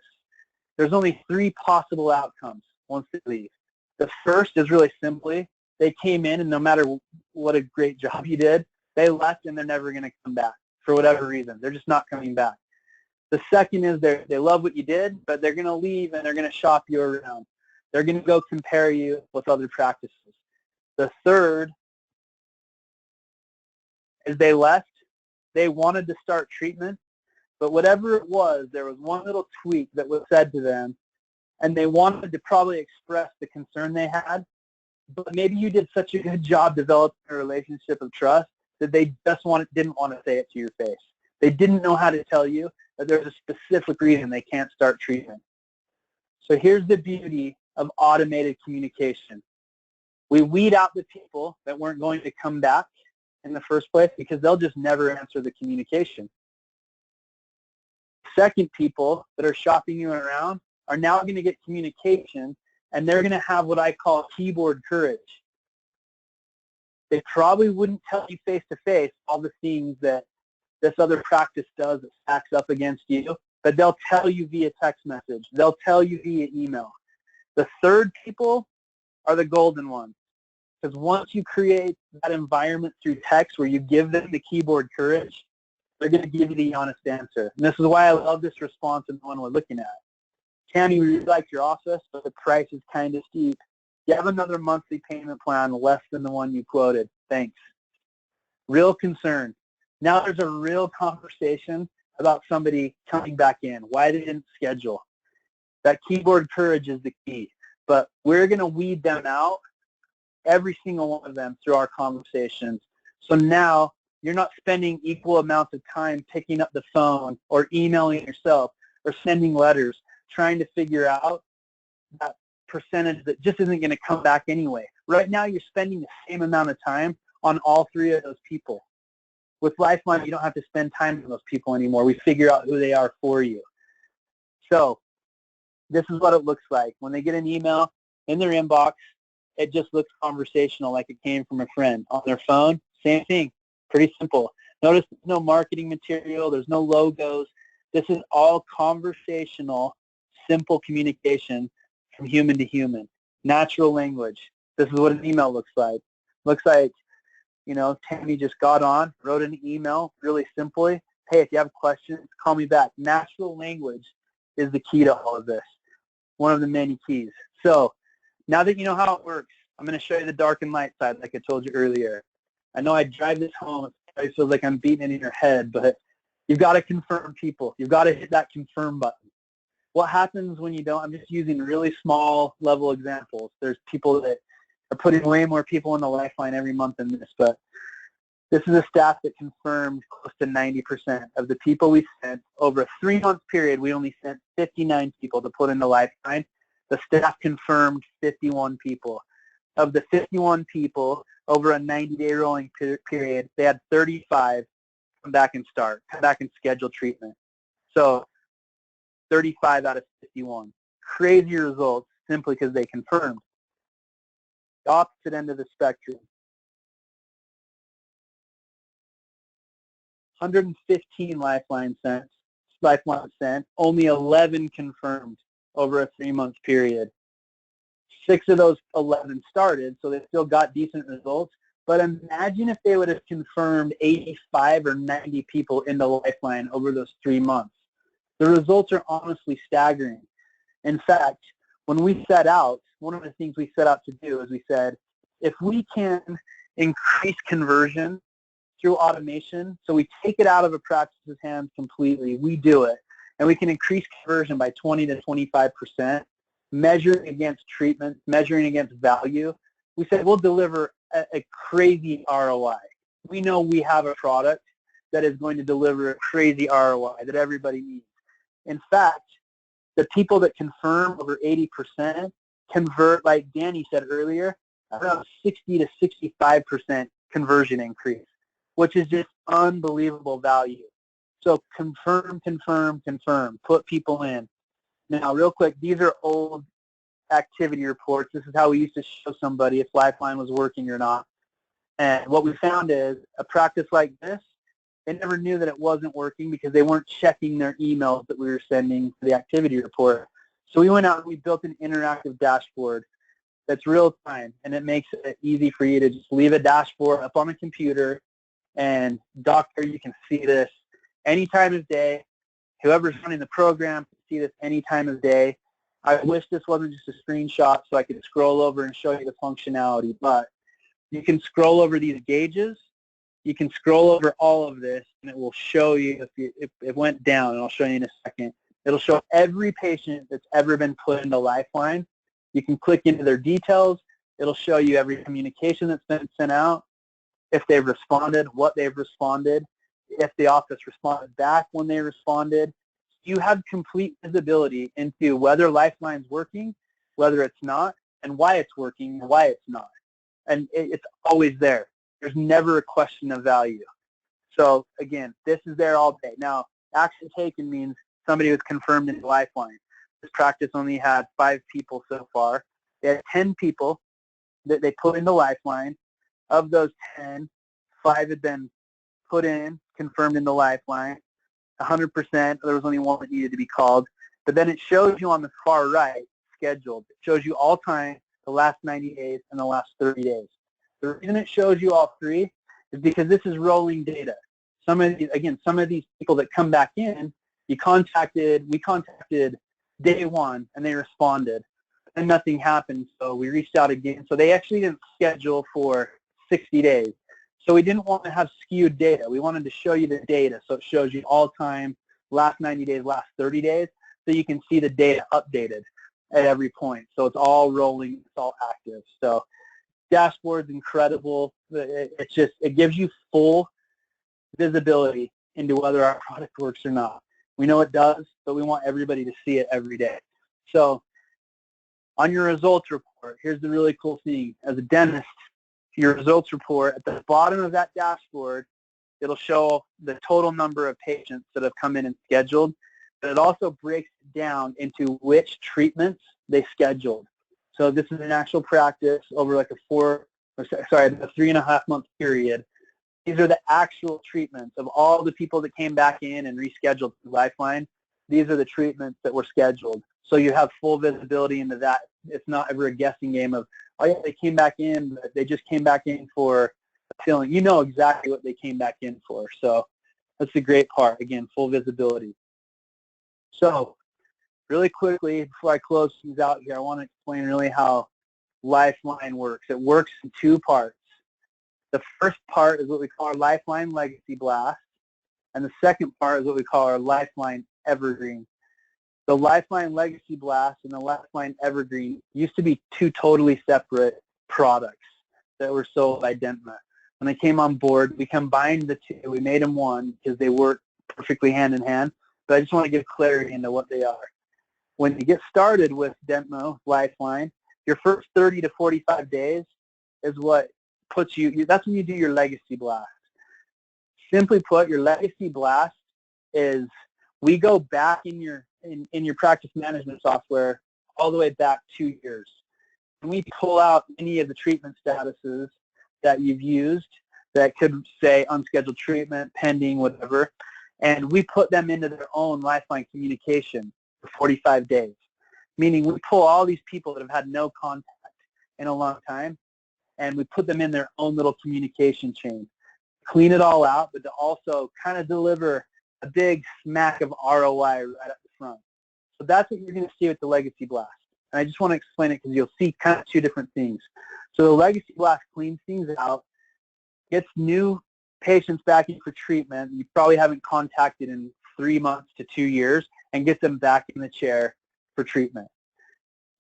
There's only 3 possible outcomes once they leave. The first is really simply, they came in and no matter what a great job you did, they left and they're never going to come back for whatever reason. They're just not coming back. The second is they love what you did, but they're going to leave and they're going to shop you around. They're going to go compare you with other practices. The third is they left. They wanted to start treatment, but whatever it was, there was one little tweak that was said to them, and they wanted to probably express the concern they had, but maybe you did such a good job developing a relationship of trust that they just didn't want to say it to your face. They didn't know how to tell you that there's a specific reason they can't start treatment. So here's the beauty of automated communication. We weed out the people that weren't going to come back in the first place because they'll just never answer the communication. Second, people that are shopping you around are now going to get communication, and they're going to have what I call keyboard courage. They probably wouldn't tell you face-to-face all the things that this other practice does that stacks up against you, but they'll tell you via text message. They'll tell you via email. The third people are the golden ones, because once you create that environment through text where you give them the keyboard courage, they're going to give you the honest answer. And this is why I love this response in the one we're looking at. Tammy, we really like your office, but the price is kind of steep. You have another monthly payment plan less than the one you quoted. Thanks. Real concern. Now there's a real conversation about somebody coming back in, why they didn't schedule. That keyboard courage is the key. But we're going to weed them out, every single one of them, through our conversations. So now you're not spending equal amounts of time picking up the phone or emailing yourself or sending letters, trying to figure out that percentage that just isn't going to come back anyway. Right now, you're spending the same amount of time on all 3 of those people. With Lifeline, you don't have to spend time on those people anymore. We figure out who they are for you. So this is what it looks like. When they get an email in their inbox, it just looks conversational, like it came from a friend. On their phone, same thing. Pretty simple. Notice there's no marketing material. There's no logos. This is all conversational, simple communication from human to human. Natural language. This is what an email looks like. Looks like, you know, Tammy just got on, wrote an email really simply. Hey, if you have questions, call me back. Natural language is the key to all of this. One of the many keys. So now that you know how it works, I'm going to show you the dark and light side like I told you earlier. I know I drive this home. It probably feels like I'm beating it in your head, but you've got to confirm people. You've got to hit that confirm button. What happens when you don't? I'm just using really small level examples. There's people that are putting way more people in the Lifeline every month than this, but this is a stat that confirmed close to 90% of the people we sent over a 3-month period. We only sent 59 people to put in the Lifeline. The staff confirmed 51 people. Of the 51 people over a 90-day rolling period, they had 35 come back and schedule treatment. So 35 out of 51. Crazy results simply because they confirmed. The opposite end of the spectrum. 115 lifeline sent, only 11 confirmed over a 3-month period. 6 of those 11 started, so they still got decent results. But imagine if they would have confirmed 85 or 90 people in the Lifeline over those 3 months. The results are honestly staggering. In fact, when we set out, one of the things we set out to do is we said, if we can increase conversion through automation, so we take it out of a practice's hands completely, we do it, and we can increase conversion by 20 to 25%, measuring against treatment, measuring against value, we said we'll deliver a crazy ROI. We know we have a product that is going to deliver a crazy ROI that everybody needs. In fact, the people that confirm over 80% convert, like Danny said earlier, around 60 to 65% conversion increase, which is just unbelievable value. So confirm, confirm, confirm. Put people in. Now, real quick, these are old activity reports. This is how we used to show somebody if Lifeline was working or not. And what we found is a practice like this, they never knew that it wasn't working because they weren't checking their emails that we were sending to the activity report. So we went out and we built an interactive dashboard that's real time, and it makes it easy for you to just leave a dashboard up on a computer, and doctor, you can see this any time of day. Whoever's running the program can see this any time of day. I wish this wasn't just a screenshot so I could scroll over and show you the functionality, but you can scroll over these gauges. You can scroll over all of this, and it will show you if it went down, and I'll show you in a second. It'll show every patient that's ever been put into Lifeline. You can click into their details. It'll show you every communication that's been sent out, if they've responded, what they've responded, if the office responded back when they responded. You have complete visibility into whether Lifeline's working, whether it's not, and why it's working and why it's not. And it's always there. There's never a question of value. So again, this is there all day. Now, action taken means somebody was confirmed in Lifeline. This practice only had 5 people so far. They had 10 people that they put into Lifeline. Of those 10, 5 had been put in, confirmed in the Lifeline. 100%, there was only 1 that needed to be called. But then it shows you on the far right, scheduled. It shows you all time, the last 90 days, and the last 30 days. The reason it shows you all 3 is because this is rolling data. Some of these people that come back in, we contacted day 1, and they responded. And nothing happened, so we reached out again. So they actually didn't schedule for 60 days. So we didn't want to have skewed data. We wanted to show you the data, so it shows you all time, last 90 days, last 30 days, so you can see the data updated at every point. So it's all rolling, it's all active. So dashboard's incredible. It gives you full visibility into whether our product works or not. We know it does, but we want everybody to see it every day. So on your results report, here's the really cool thing. As a dentist, your results report, at the bottom of that dashboard, it'll show the total number of patients that have come in and scheduled, but it also breaks it down into which treatments they scheduled. So this is an actual practice over like a 3.5 month period. These are the actual treatments of all the people that came back in and rescheduled through Lifeline. These are the treatments that were scheduled. So you have full visibility into that. It's not ever a guessing game of, oh yeah, they came back in, but they just came back in for a filling. You know exactly what they came back in for. So that's the great part. Again, full visibility. So really quickly, before I close things out here, I want to explain really how Lifeline works. It works in 2 parts. The first part is what we call our Lifeline Legacy Blast, and the second part is what we call our Lifeline Evergreen. The Lifeline Legacy Blast and the Lifeline Evergreen used to be two totally separate products that were sold by Dentma. When I came on board, we combined the two. We made them one because they work perfectly hand in hand. But I just want to give clarity into what they are. When you get started with Dentma Lifeline, your first 30 to 45 days is what puts you, that's when you do your Legacy Blast. Simply put, your Legacy Blast is, we go back in your practice management software all the way back 2 years. And we pull out any of the treatment statuses that you've used that could say unscheduled treatment, pending, whatever, and we put them into their own Lifeline communication for 45 days, meaning we pull all these people that have had no contact in a long time, and we put them in their own little communication chain. Clean it all out, but to also kind of deliver a big smack of ROI right up the front. So that's what you're going to see with the Legacy Blast. And I just want to explain it because you'll see kind of two different things. So the Legacy Blast cleans things out, gets new patients back in for treatment you probably haven't contacted in 3 months to 2 years, and get them back in the chair for treatment.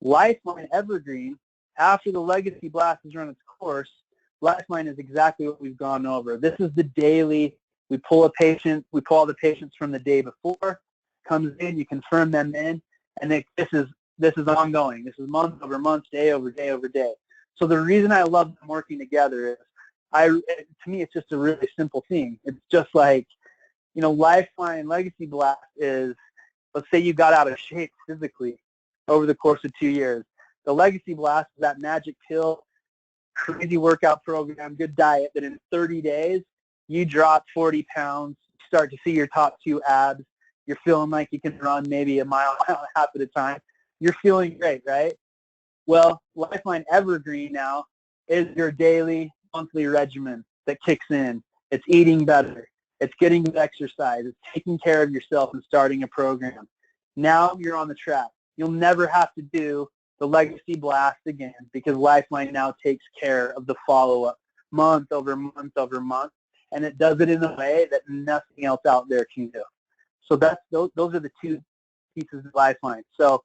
Lifeline Evergreen, after the Legacy Blast has run its course, Lifeline is exactly what we've gone over. This is the daily. We pull a patient, we pull all the patients from the day before, comes in, you confirm them in, and this is ongoing. This is month over month, day over day over day. So the reason I love them working together is, to me, it's just a really simple thing. It's just like, you know, Lifeline Legacy Blast is, let's say you got out of shape physically over the course of 2 years. The Legacy Blast is that magic pill, crazy workout program, good diet, that in 30 days, you drop 40 pounds, start to see your top 2 abs, you're feeling like you can run maybe a mile and a half at a time. You're feeling great, right? Well, Lifeline Evergreen now is your daily, monthly regimen that kicks in. It's eating better. It's getting good exercise. It's taking care of yourself and starting a program. Now you're on the track. You'll never have to do the Legacy Blast again because Lifeline now takes care of the follow-up month over month over month, and it does it in a way that nothing else out there can do. So those are the two pieces of Lifeline. So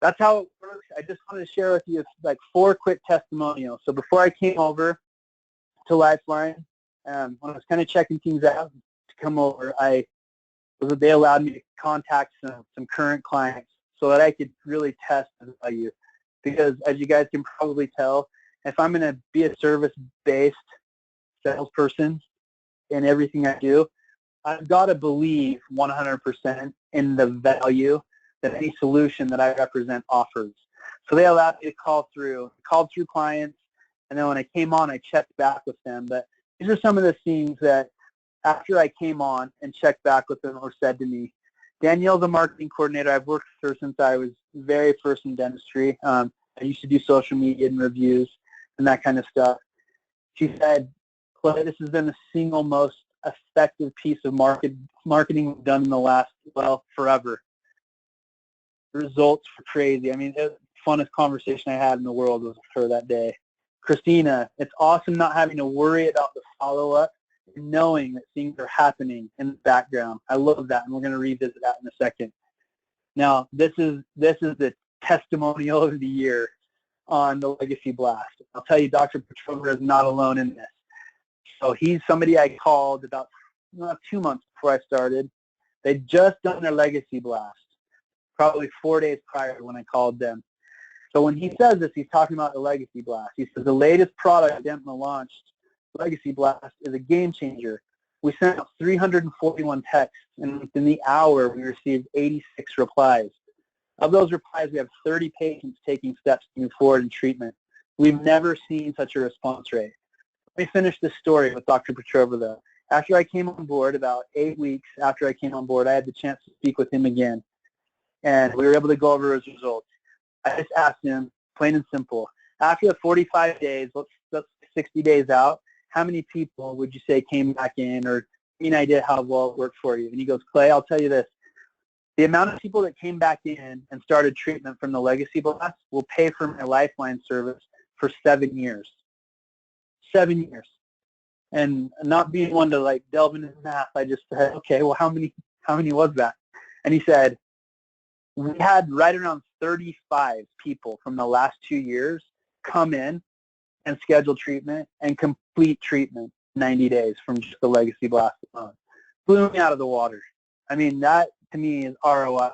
that's how it works. I just wanted to share with you like 4 quick testimonials. So before I came over to Lifeline, when I was kind of checking things out to come over, they allowed me to contact some current clients so that I could really test the value. Because as you guys can probably tell, if I'm going to be a service-based salesperson in everything I do, I've got to believe 100% in the value that any solution that I represent offers. So they allowed me to called through clients, and then when I came on, I checked back with them. But these are some of the things that after I came on and checked back with them were said to me. Danielle's a marketing coordinator. I've worked with her since I was very first in dentistry. I used to do social media and reviews and that kind of stuff. She said, Clay, this has been the single most effective piece of marketing we've done in the last, well, forever. The results were crazy. I mean, it was the funnest conversation I had in the world was with her that day. Christina, it's awesome not having to worry about the follow-up and knowing that things are happening in the background. I love that, and we're going to revisit that in a second. Now, this is the testimonial of the year on the Legacy Blast. I'll tell you, Dr. Petrova is not alone in this. So he's somebody I called about 2 months before I started. They'd just done their Legacy Blast, probably 4 days prior when I called them. So when he says this, he's talking about the Legacy Blast. He says the latest product Dentma launched, Legacy Blast, is a game changer. We sent out 341 texts, and within the hour, we received 86 replies. Of those replies, we have 30 patients taking steps to move forward in treatment. We've never seen such a response rate. Let me finish this story with Dr. Petrova, though. After I came on board, about 8 weeks after I came on board, I had the chance to speak with him again, and we were able to go over his results. I just asked him, plain and simple, after the 45 days, let's 60 days out, how many people would you say came back in, or any idea how well it worked for you? And he goes, Clay, I'll tell you this. The amount of people that came back in and started treatment from the Legacy Blast will pay for my Lifeline service for 7 years. 7 years. And not being one to like delve into math, I just said, okay, well, how many was that? And he said, We had right around 35 people from the last 2 years come in and schedule treatment and complete treatment 90 days from just the legacy blast alone. Blew me out of the water. I mean, that to me is ROI.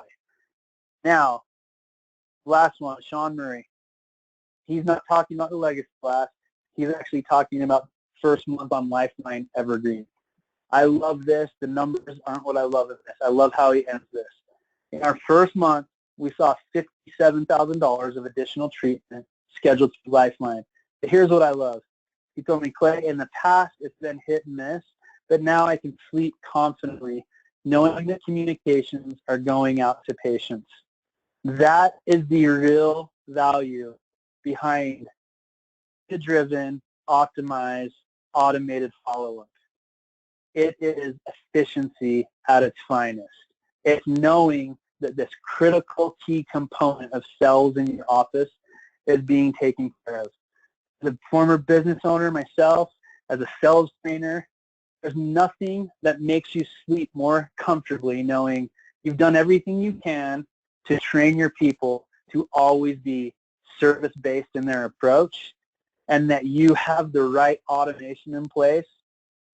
Now, last one, Sean Murray. He's not talking about the legacy blast. He's actually talking about first month on Lifeline Evergreen. I love this. The numbers aren't what I love in this. I love how he ends this. In our first month, we saw $57,000 of additional treatment scheduled through Lifeline. But here's what I love. He told me, Clay, in the past it's been hit and miss, but now I can sleep confidently knowing that communications are going out to patients. That is the real value behind data-driven, optimized, automated follow-up. It is efficiency at its finest. It's knowing that this critical key component of cells in your office is being taken care of. As a former business owner myself, as a sales trainer, there's nothing that makes you sleep more comfortably knowing you've done everything you can to train your people to always be service-based in their approach, and that you have the right automation in place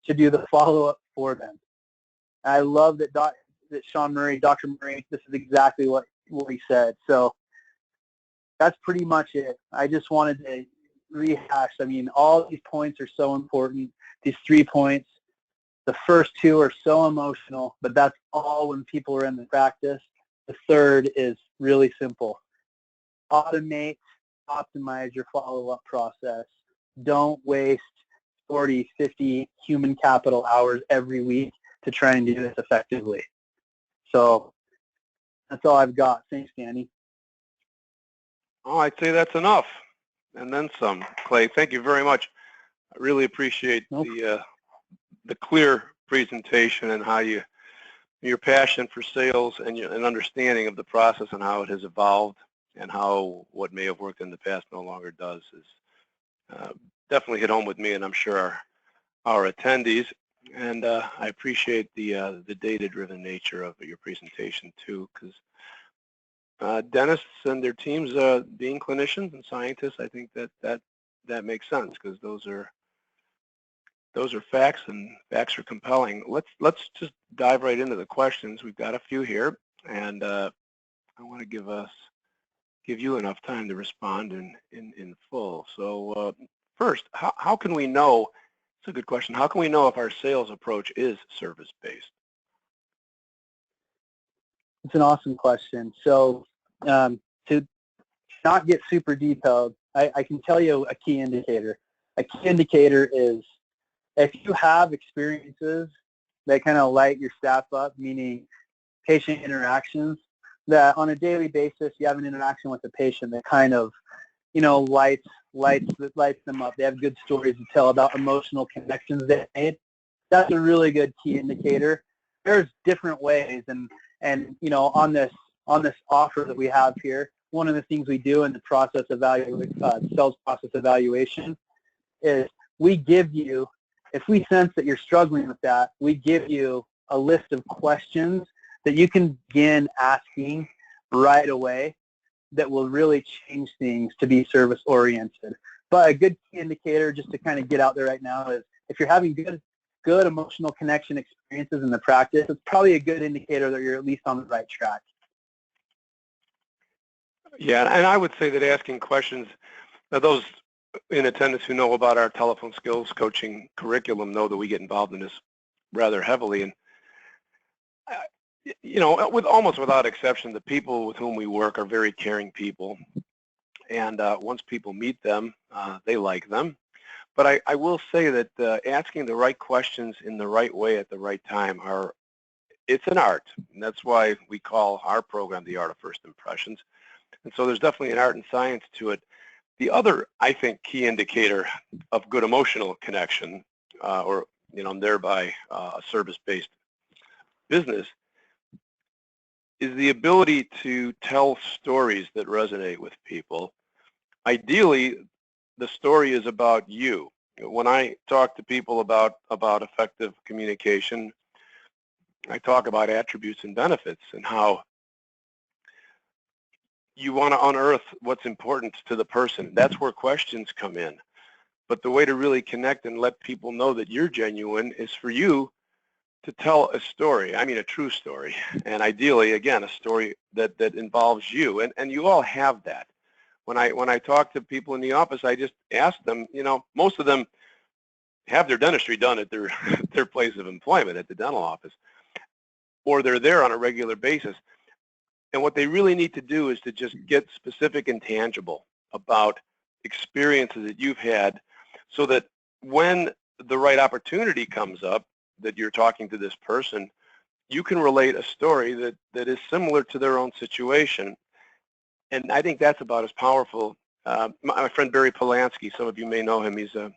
to do the follow-up for them. I love that Sean Murray, Dr. Murray, this is exactly what he said. So that's pretty much it. I just wanted to rehash. I mean, all these points are so important. These 3 points, the first 2 are so emotional, but that's all when people are in the practice. The third is really simple. Automate, optimize your follow-up process. Don't waste 40, 50 human capital hours every week to try and do this effectively. So that's all I've got. Thanks, Danny. Oh, I'd say that's enough, and then some. Clay, thank you very much. I really appreciate the clear presentation and how your passion for sales and an understanding of the process and how it has evolved and how what may have worked in the past no longer does is definitely hit home with me, and I'm sure our attendees. And I appreciate the data-driven nature of your presentation too, because dentists and their teams being clinicians and scientists, I think that makes sense, because those are facts, and facts are compelling. Let's just dive right into the questions. We've got a few here, and I want to give you enough time to respond in full. So first, how can we know? It's a good question. How can we know if our sales approach is service-based? It's an awesome question. So to not get super detailed, I can tell you a key indicator. A key indicator is if you have experiences that kind of light your staff up, meaning patient interactions, that on a daily basis you have an interaction with the patient that kind of, lights them up. They have good stories to tell about emotional connections they made. That's a really good key indicator. There's different ways, and on this offer that we have here, one of the things we do in the process sales process evaluation is we give you, if we sense that you're struggling with that, we give you a list of questions that you can begin asking right away that will really change things to be service-oriented. But a good key indicator, just to kind of get out there right now, is if you're having good emotional connection experiences in the practice, it's probably a good indicator that you're at least on the right track. Yeah, and I would say that asking questions, those in attendance who know about our telephone skills coaching curriculum know that we get involved in this rather heavily. And with almost without exception, the people with whom we work are very caring people, and once people meet them, they like them. But I will say that asking the right questions in the right way at the right time it's an art, and that's why we call our program the Art of First Impressions. And so there's definitely an art and science to it. The other, I think, key indicator of good emotional connection, or thereby a service-based business, is the ability to tell stories that resonate with people. Ideally, the story is about you. When I talk to people about effective communication, I talk about attributes and benefits and how you want to unearth what's important to the person. That's where questions come in. But the way to really connect and let people know that you're genuine is for you to tell a story. I mean, a true story. And ideally, again, a story that involves you. And you all have that. When I talk to people in the office, I just ask them, you know, most of them have their dentistry done at their place of employment, at the dental office, or they're there on a regular basis. And what they really need to do is to just get specific and tangible about experiences that you've had, so that when the right opportunity comes up, that you're talking to this person, you can relate a story that is similar to their own situation. And I think that's about as powerful. My friend Barry Polanski, some of you may know him, he's a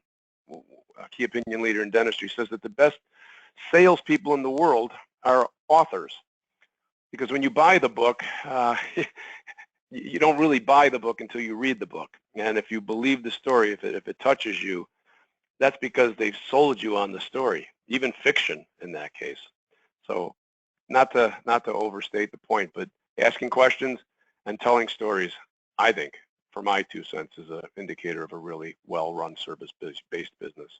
key opinion leader in dentistry, says that the best salespeople in the world are authors. Because when you buy the book, you don't really buy the book until you read the book. And if you believe the story, if it touches you, that's because they've sold you on the story, even fiction in that case. So not to overstate the point, but asking questions and telling stories, I think, for my 2 cents, is an indicator of a really well-run service-based business.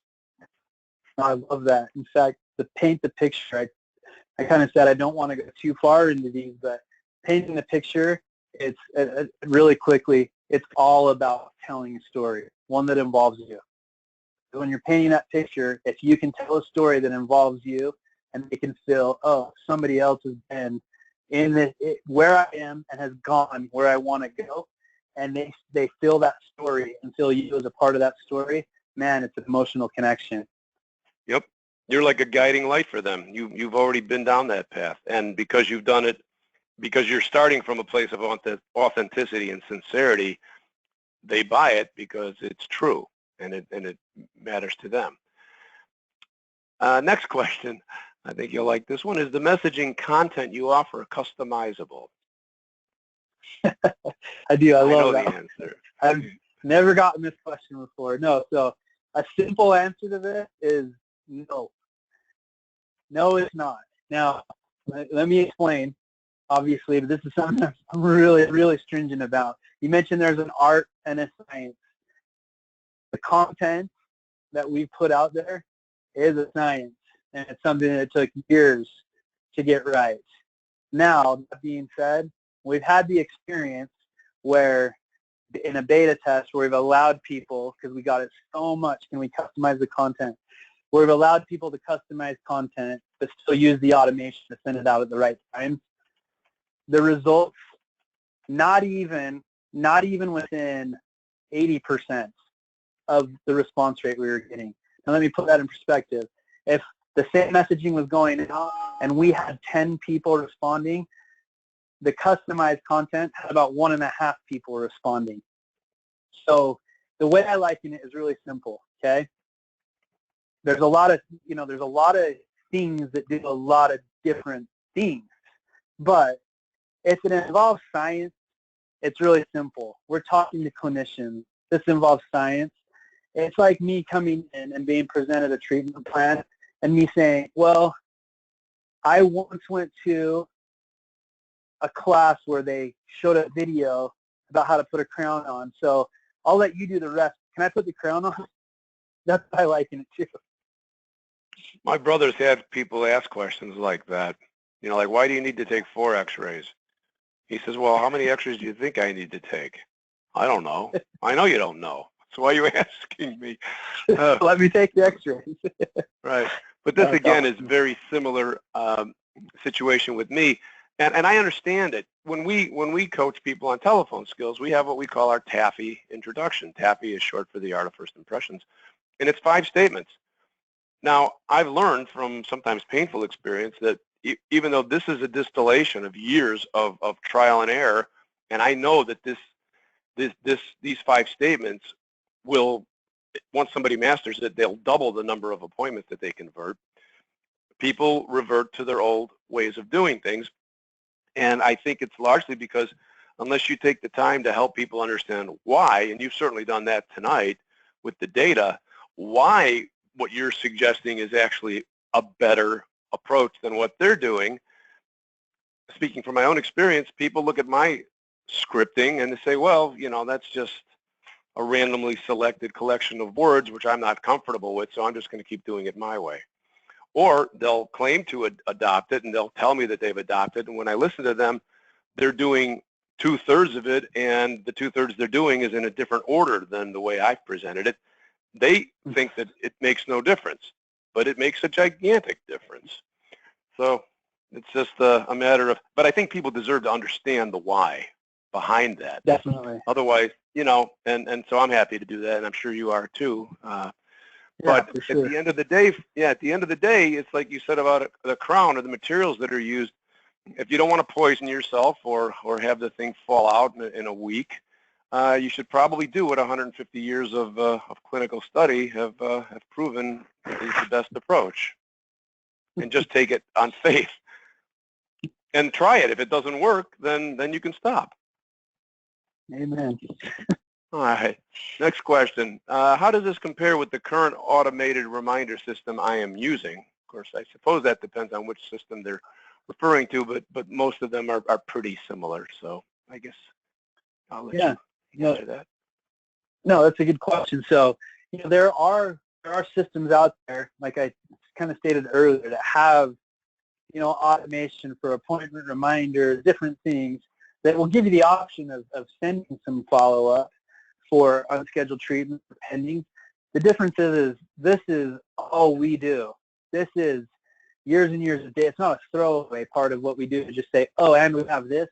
I love that. In fact, to paint the picture, I kind of said I don't want to go too far into these, but painting the picture, it's really quickly, it's all about telling a story, one that involves you. So when you're painting that picture, if you can tell a story that involves you, and they can feel, oh, somebody else has been in where I am and has gone where I want to go, and they feel that story and feel you as a part of that story, man, it's an emotional connection. Yep. You're like a guiding light for them. You've already been down that path. And because you've done it, because you're starting from a place of authenticity and sincerity, they buy it because it's true and it matters to them. Next question, I think you'll like this one. Is the messaging content you offer customizable? I do. I love know that the answer. I've never gotten this question before. No. So a simple answer to this is no. No, it's not. Now, let me explain, obviously, but this is something I'm really, really stringent about. You mentioned there's an art and a science. The content that we put out there is a science, and it's something that took years to get right. Now, that being said, we've had the experience where in a beta test where we've allowed people, because we got it so much, can we customize the content? Where we've allowed people to customize content but still use the automation to send it out at the right time. The results, not even within 80% of the response rate we were getting. Now let me put that in perspective. If the same messaging was going out and we had 10 people responding, the customized content had about 1.5 people responding. So the way I liken it is really simple, okay? There's a lot of things that do a lot of different things, but if it involves science, it's really simple. We're talking to clinicians. This involves science. It's like me coming in and being presented a treatment plan and me saying, well, I once went to a class where they showed a video about how to put a crown on, so I'll let you do the rest. Can I put the crown on? That's what I liken it to. My brother's had people ask questions like that. You know, like, why do you need to take 4 x-rays? He says, well, how many x-rays do you think I need to take? I don't know. I know you don't know. So why are you asking me? Let me take the x-rays. Right. But this, again, is very similar situation with me. And I understand it. When we coach people on telephone skills, we have what we call our TAFE introduction. TAFE is short for the Art of First Impressions. And it's 5 statements. Now, I've learned from sometimes painful experience that even though this is a distillation of years of trial and error, and I know that these 5 statements will, once somebody masters it, they'll double the number of appointments that they convert. People revert to their old ways of doing things. And I think it's largely because unless you take the time to help people understand why, and you've certainly done that tonight with the data, why what you're suggesting is actually a better approach than what they're doing. Speaking from my own experience, people look at my scripting, and they say, well, that's just a randomly selected collection of words, which I'm not comfortable with, so I'm just going to keep doing it my way. Or they'll claim to adopt it, and they'll tell me that they've adopted, and when I listen to them, they're doing 2/3 of it, and the 2/3 they're doing is in a different order than the way I've presented it. They think that it makes no difference, but it makes a gigantic difference. So it's just a matter of, but I think people deserve to understand the why behind that. Definitely. Otherwise, and so I'm happy to do that, and I'm sure you are too. But for sure. at the end of the day, it's like you said about the crown or the materials that are used. If you don't want to poison yourself or have the thing fall out in a week, you should probably do what 150 years of clinical study have proven is the best approach, and just take it on faith and try it. If it doesn't work, then you can stop. Amen. All right. Next question. How does this compare with the current automated reminder system I am using? Of course, I suppose that depends on which system they're referring to, but most of them are pretty similar. So I guess I'll let you answer that. No, that's a good question. So, there are systems out there, like I kind of stated earlier, that have, automation for appointment reminders, different things that will give you the option of sending some follow-up for unscheduled treatment or pending. The difference is this is all we do. This is years and years of data. It's not a throwaway part of what we do to just say, oh, and we have this.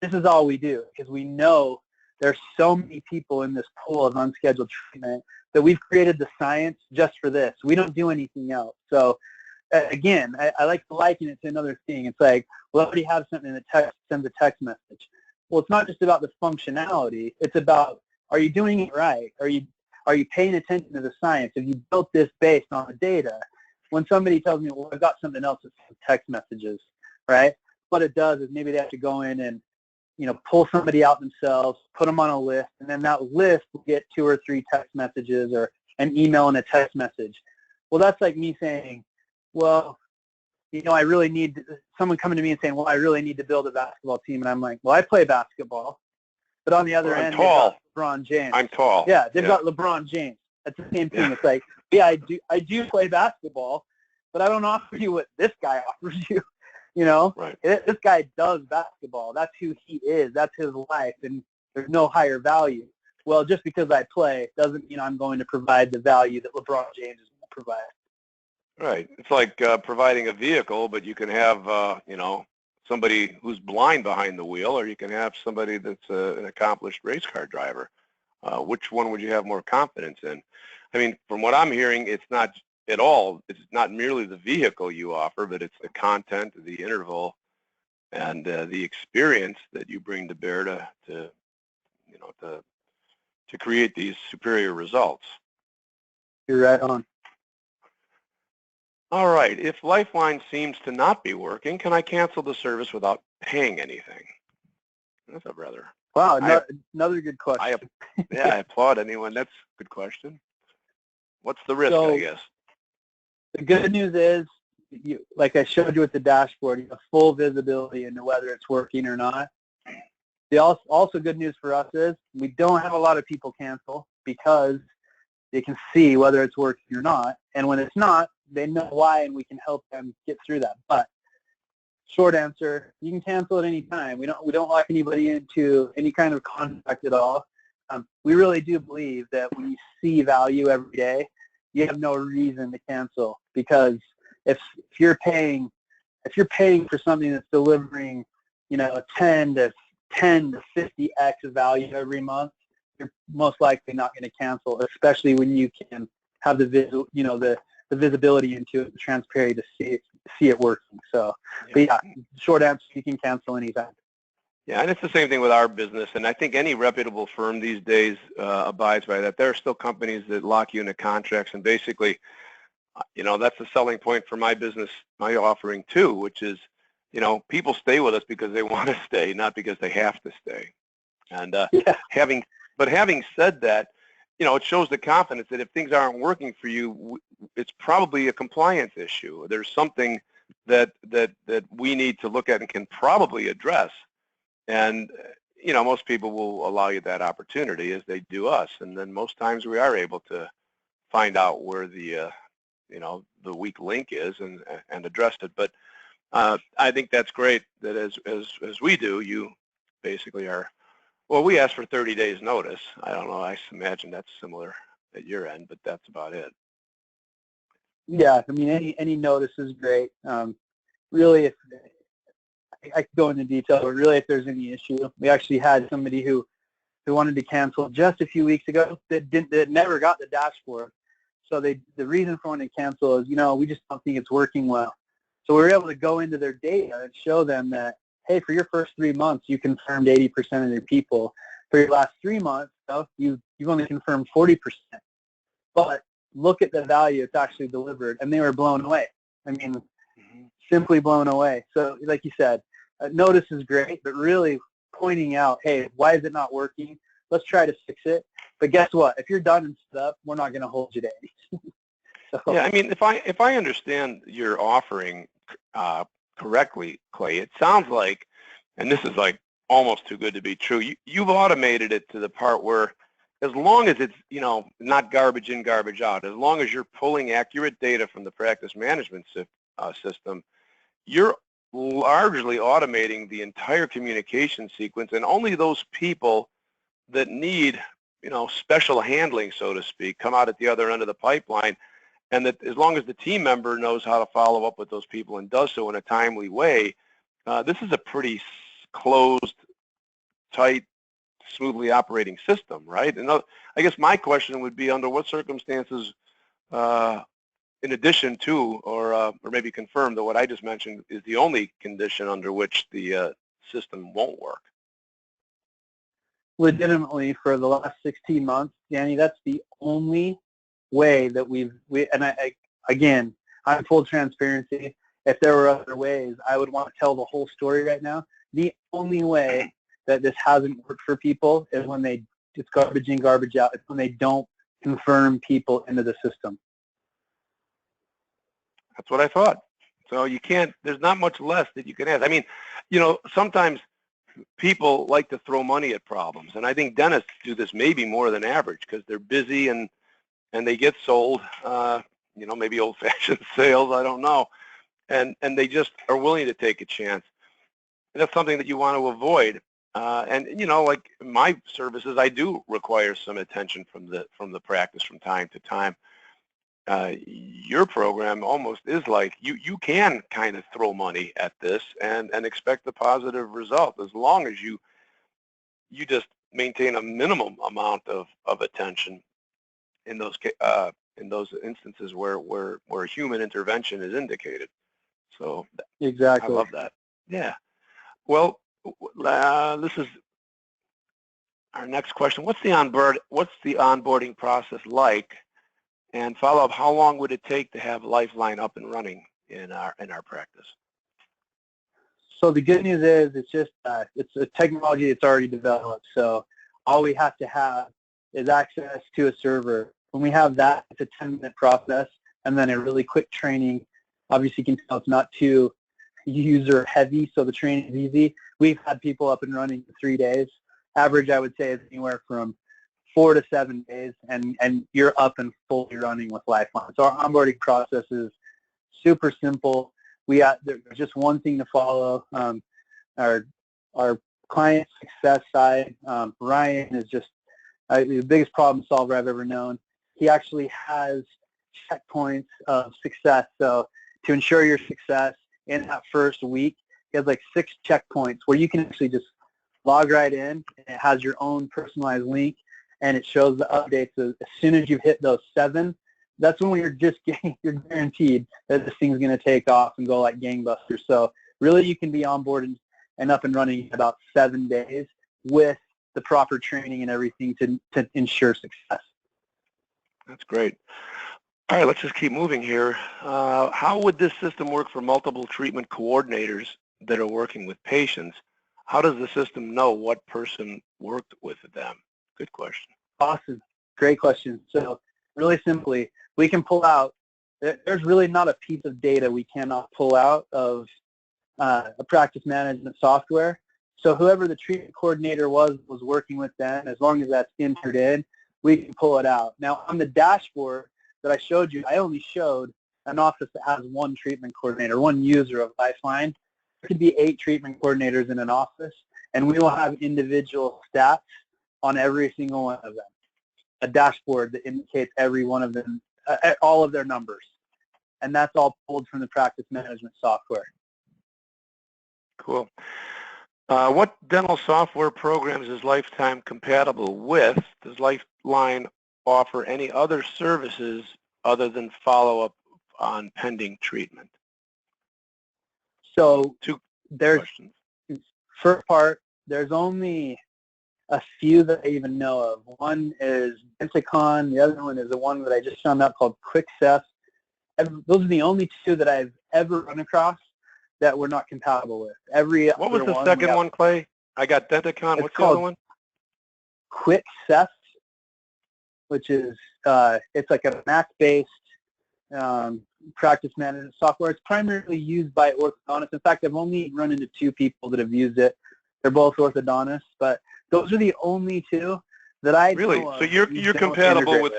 This is all we do, because we know there's so many people in this pool of unscheduled treatment that we've created the science just for this. We don't do anything else. So again, I like to liken it to another thing. It's like, well, I already have something that sends a text message. Well, it's not just about the functionality. It's about, are you doing it right? Are you paying attention to the science? Have you built this based on the data? When somebody tells me, well, I've got something else that sends text messages, right? What it does is maybe they have to go in and pull somebody out themselves, put them on a list, and then that list will get 2 or 3 text messages or an email and a text message. Well, that's like me saying, well, I really need someone coming to me and saying, well, I really need to build a basketball team. And I'm like, well, I play basketball. But on the other end, they've got LeBron James. I'm tall. Yeah, they've got LeBron James. That's the same thing. Yeah. It's like, yeah, I do play basketball, but I don't offer you what this guy offers you. Right. This guy does basketball. That's who he is. That's his life, and there's no higher value. Well, just because I play doesn't mean I'm going to provide the value that LeBron James is going to provide. Right. It's like providing a vehicle, but you can have, somebody who's blind behind the wheel, or you can have somebody that's an accomplished race car driver. Which one would you have more confidence in? I mean, from what I'm hearing, it's not at all. It's not merely the vehicle you offer, but it's the content, the interval, and the experience that you bring to bear to create these superior results. You're right on. All right. If Lifeline seems to not be working, can I cancel the service without paying anything? That's a rather... Wow, another good question. I applaud anyone. That's a good question. What's the risk, I guess? The good news is, like I showed you with the dashboard, you have full visibility into whether it's working or not. The also good news for us is we don't have a lot of people cancel because they can see whether it's working or not. And when it's not, they know why, and we can help them get through that. But short answer, you can cancel at any time. We don't lock anybody into any kind of contract at all. We really do believe that when you see value every day, you have no reason to cancel, because if you're paying for something that's delivering, a 10 to 50x value every month, you're most likely not going to cancel, especially when you can have the visibility into it, the transparency to see it working. So, but yeah, short answer, you can cancel anytime. Yeah, and it's the same thing with our business, and I think any reputable firm these days abides by that. There are still companies that lock you into contracts, and basically, that's the selling point for my business, my offering too, which is, people stay with us because they want to stay, not because they have to stay. And having said that, it shows the confidence that if things aren't working for you, it's probably a compliance issue. There's something that we need to look at and can probably address. And, most people will allow you that opportunity as they do us. And then most times we are able to find out where the weak link is and address it. But I think that's great that as we do, you basically are, well, we ask for 30 days notice. I don't know, I imagine that's similar at your end, but that's about it. Yeah, I mean, any notice is great. Really, if I could go into detail, but really if there's any issue, we actually had somebody who wanted to cancel just a few weeks ago that never got the dashboard. So the reason for wanting to cancel is, we just don't think it's working well. So we were able to go into their data and show them that, hey, for your first 3 months, you confirmed 80% of your people. For your last 3 months, you've only confirmed 40%. But look at the value it's actually delivered, and they were blown away. I mean, simply blown away. So like you said, notice is great, but really pointing out, hey, why is it not working? Let's try to fix it. But guess what? If you're done and set up, we're not going to hold you to 80. So. Yeah, I mean, if I understand your offering correctly, Clay, it sounds like, and this is like almost too good to be true, you've automated it to the part where as long as it's, not garbage in, garbage out, as long as you're pulling accurate data from the practice management system, you're largely automating the entire communication sequence, and only those people that need, special handling, so to speak, come out at the other end of the pipeline. And that as long as the team member knows how to follow up with those people and does so in a timely way, this is a pretty closed, tight, smoothly operating system, right? And I guess my question would be, under what circumstances, in addition to, or maybe confirm that what I just mentioned is the only condition under which the system won't work? Legitimately, for the last 16 months, Danny, that's the only way that again, I'm full transparency. If there were other ways, I would want to tell the whole story right now. The only way that this hasn't worked for people is when it's garbage in, garbage out. It's when they don't confirm people into the system. That's what I thought. So there's not much less that you can ask. I mean, sometimes people like to throw money at problems, and I think dentists do this maybe more than average because they're busy and they get sold, maybe old-fashioned sales, I don't know, and they just are willing to take a chance. And that's something that you want to avoid. Like my services, I do require some attention from the practice from time to time. Your program almost is like you can kind of throw money at this and expect a positive result as long as you just maintain a minimum amount of attention in those instances where human intervention is indicated. So exactly, I love that. Yeah. Well, this is our next question. What's the onboarding process like? And follow up, how long would it take to have Lifeline up and running in our practice? So the good news is it's a technology that's already developed. So all we have to have is access to a server. When we have that, it's a 10-minute process, and then a really quick training. Obviously, you can tell it's not too user heavy, so the training is easy. We've had people up and running in 3 days. Average, I would say, is anywhere from 4 to 7 days, and you're up and fully running with Lifeline. So our onboarding process is super simple. There's just one thing to follow. Our client success side, Ryan is just the biggest problem solver I've ever known. He actually has checkpoints of success. So to ensure your success in that first week, he has like 6 checkpoints where you can actually just log right in, and it has your own personalized link, and it shows the updates. As soon as you've hit those 7, that's when you're guaranteed that this thing's going to take off and go like gangbusters. So really, you can be onboarded and up and running in about 7 days with the proper training and everything to ensure success. That's great. All right, let's just keep moving here. How would this system work for multiple treatment coordinators that are working with patients? How does the system know what person worked with them? Good question. Awesome. Great question. So really simply, we can pull out, there's really not a piece of data we cannot pull out of a practice management software. So whoever the treatment coordinator was working with then, as long as that's entered in, we can pull it out. Now, on the dashboard that I showed you, I only showed an office that has one treatment coordinator, one user of Lifeline. There could be 8 treatment coordinators in an office, and we will have individual stats on every single one of them, a dashboard that indicates every one of them, all of their numbers. And that's all pulled from the practice management software. Cool. What dental software programs is Lifetime compatible with? Does Lifeline offer any other services other than follow-up on pending treatment? So Two there's, questions. first part, there's only a few that I even know of. One is Dentacon. The other one is the one that I just found out called QuickCess. Those are the only 2 that I've ever run across that we're not compatible with. What was the second one, Clay? I got Dentacon. What's the other one? QuickCess, which is it's like a Mac-based practice management software. It's primarily used by orthodontists. In fact, I've only run into 2 people that have used it. They're both orthodontists, but those are the only 2 that I really. know of. So you're compatible with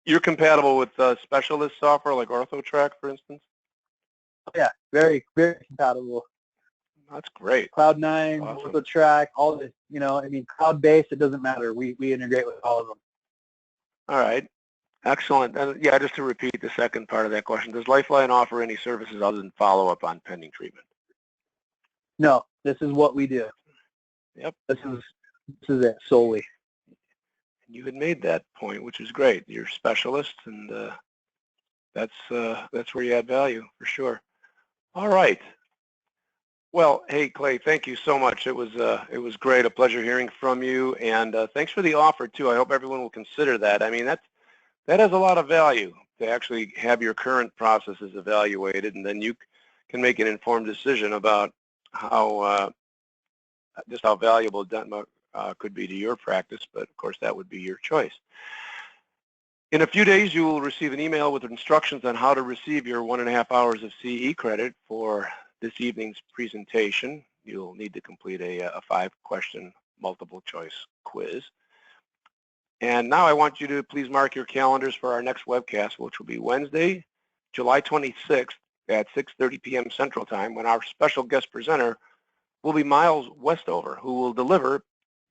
you're compatible with specialist software like OrthoTrack, for instance? Yeah, very, very compatible. That's great. Cloud9, awesome. OrthoTrack, all this, you know, I mean, cloud-based, it doesn't matter. We integrate with all of them. All right. Excellent. And yeah, just to repeat the second part of that question, does Lifeline offer any services other than follow-up on pending treatment? No, this is what we do. Yep. This is it solely. You had made that point, which is great. You're specialists, and that's where you add value for sure. All right. Well, hey Clay, thank you so much. It was great, a pleasure hearing from you, and thanks for the offer too. I hope everyone will consider that. I mean, that has a lot of value to actually have your current processes evaluated, and then you can make an informed decision about how just how valuable Dentma could be to your practice, but of course that would be your choice. In a few days, you will receive an email with instructions on how to receive your 1.5 hours of CE credit for this evening's presentation. You'll need to complete a 5-question multiple choice quiz. And now I want you to please mark your calendars for our next webcast, which will be Wednesday, July 26th at 6:30 p.m. Central Time, when our special guest presenter will be Miles Westover, who will deliver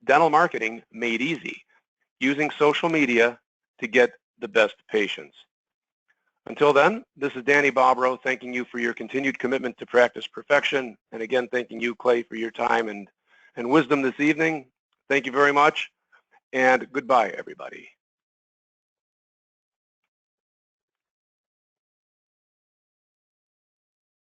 Dental Marketing Made Easy, using social media to get the best patients. Until then, this is Danny Bobrow thanking you for your continued commitment to practice perfection, and again thanking you, Clay, for your time and wisdom this evening. Thank you very much, and goodbye, everybody.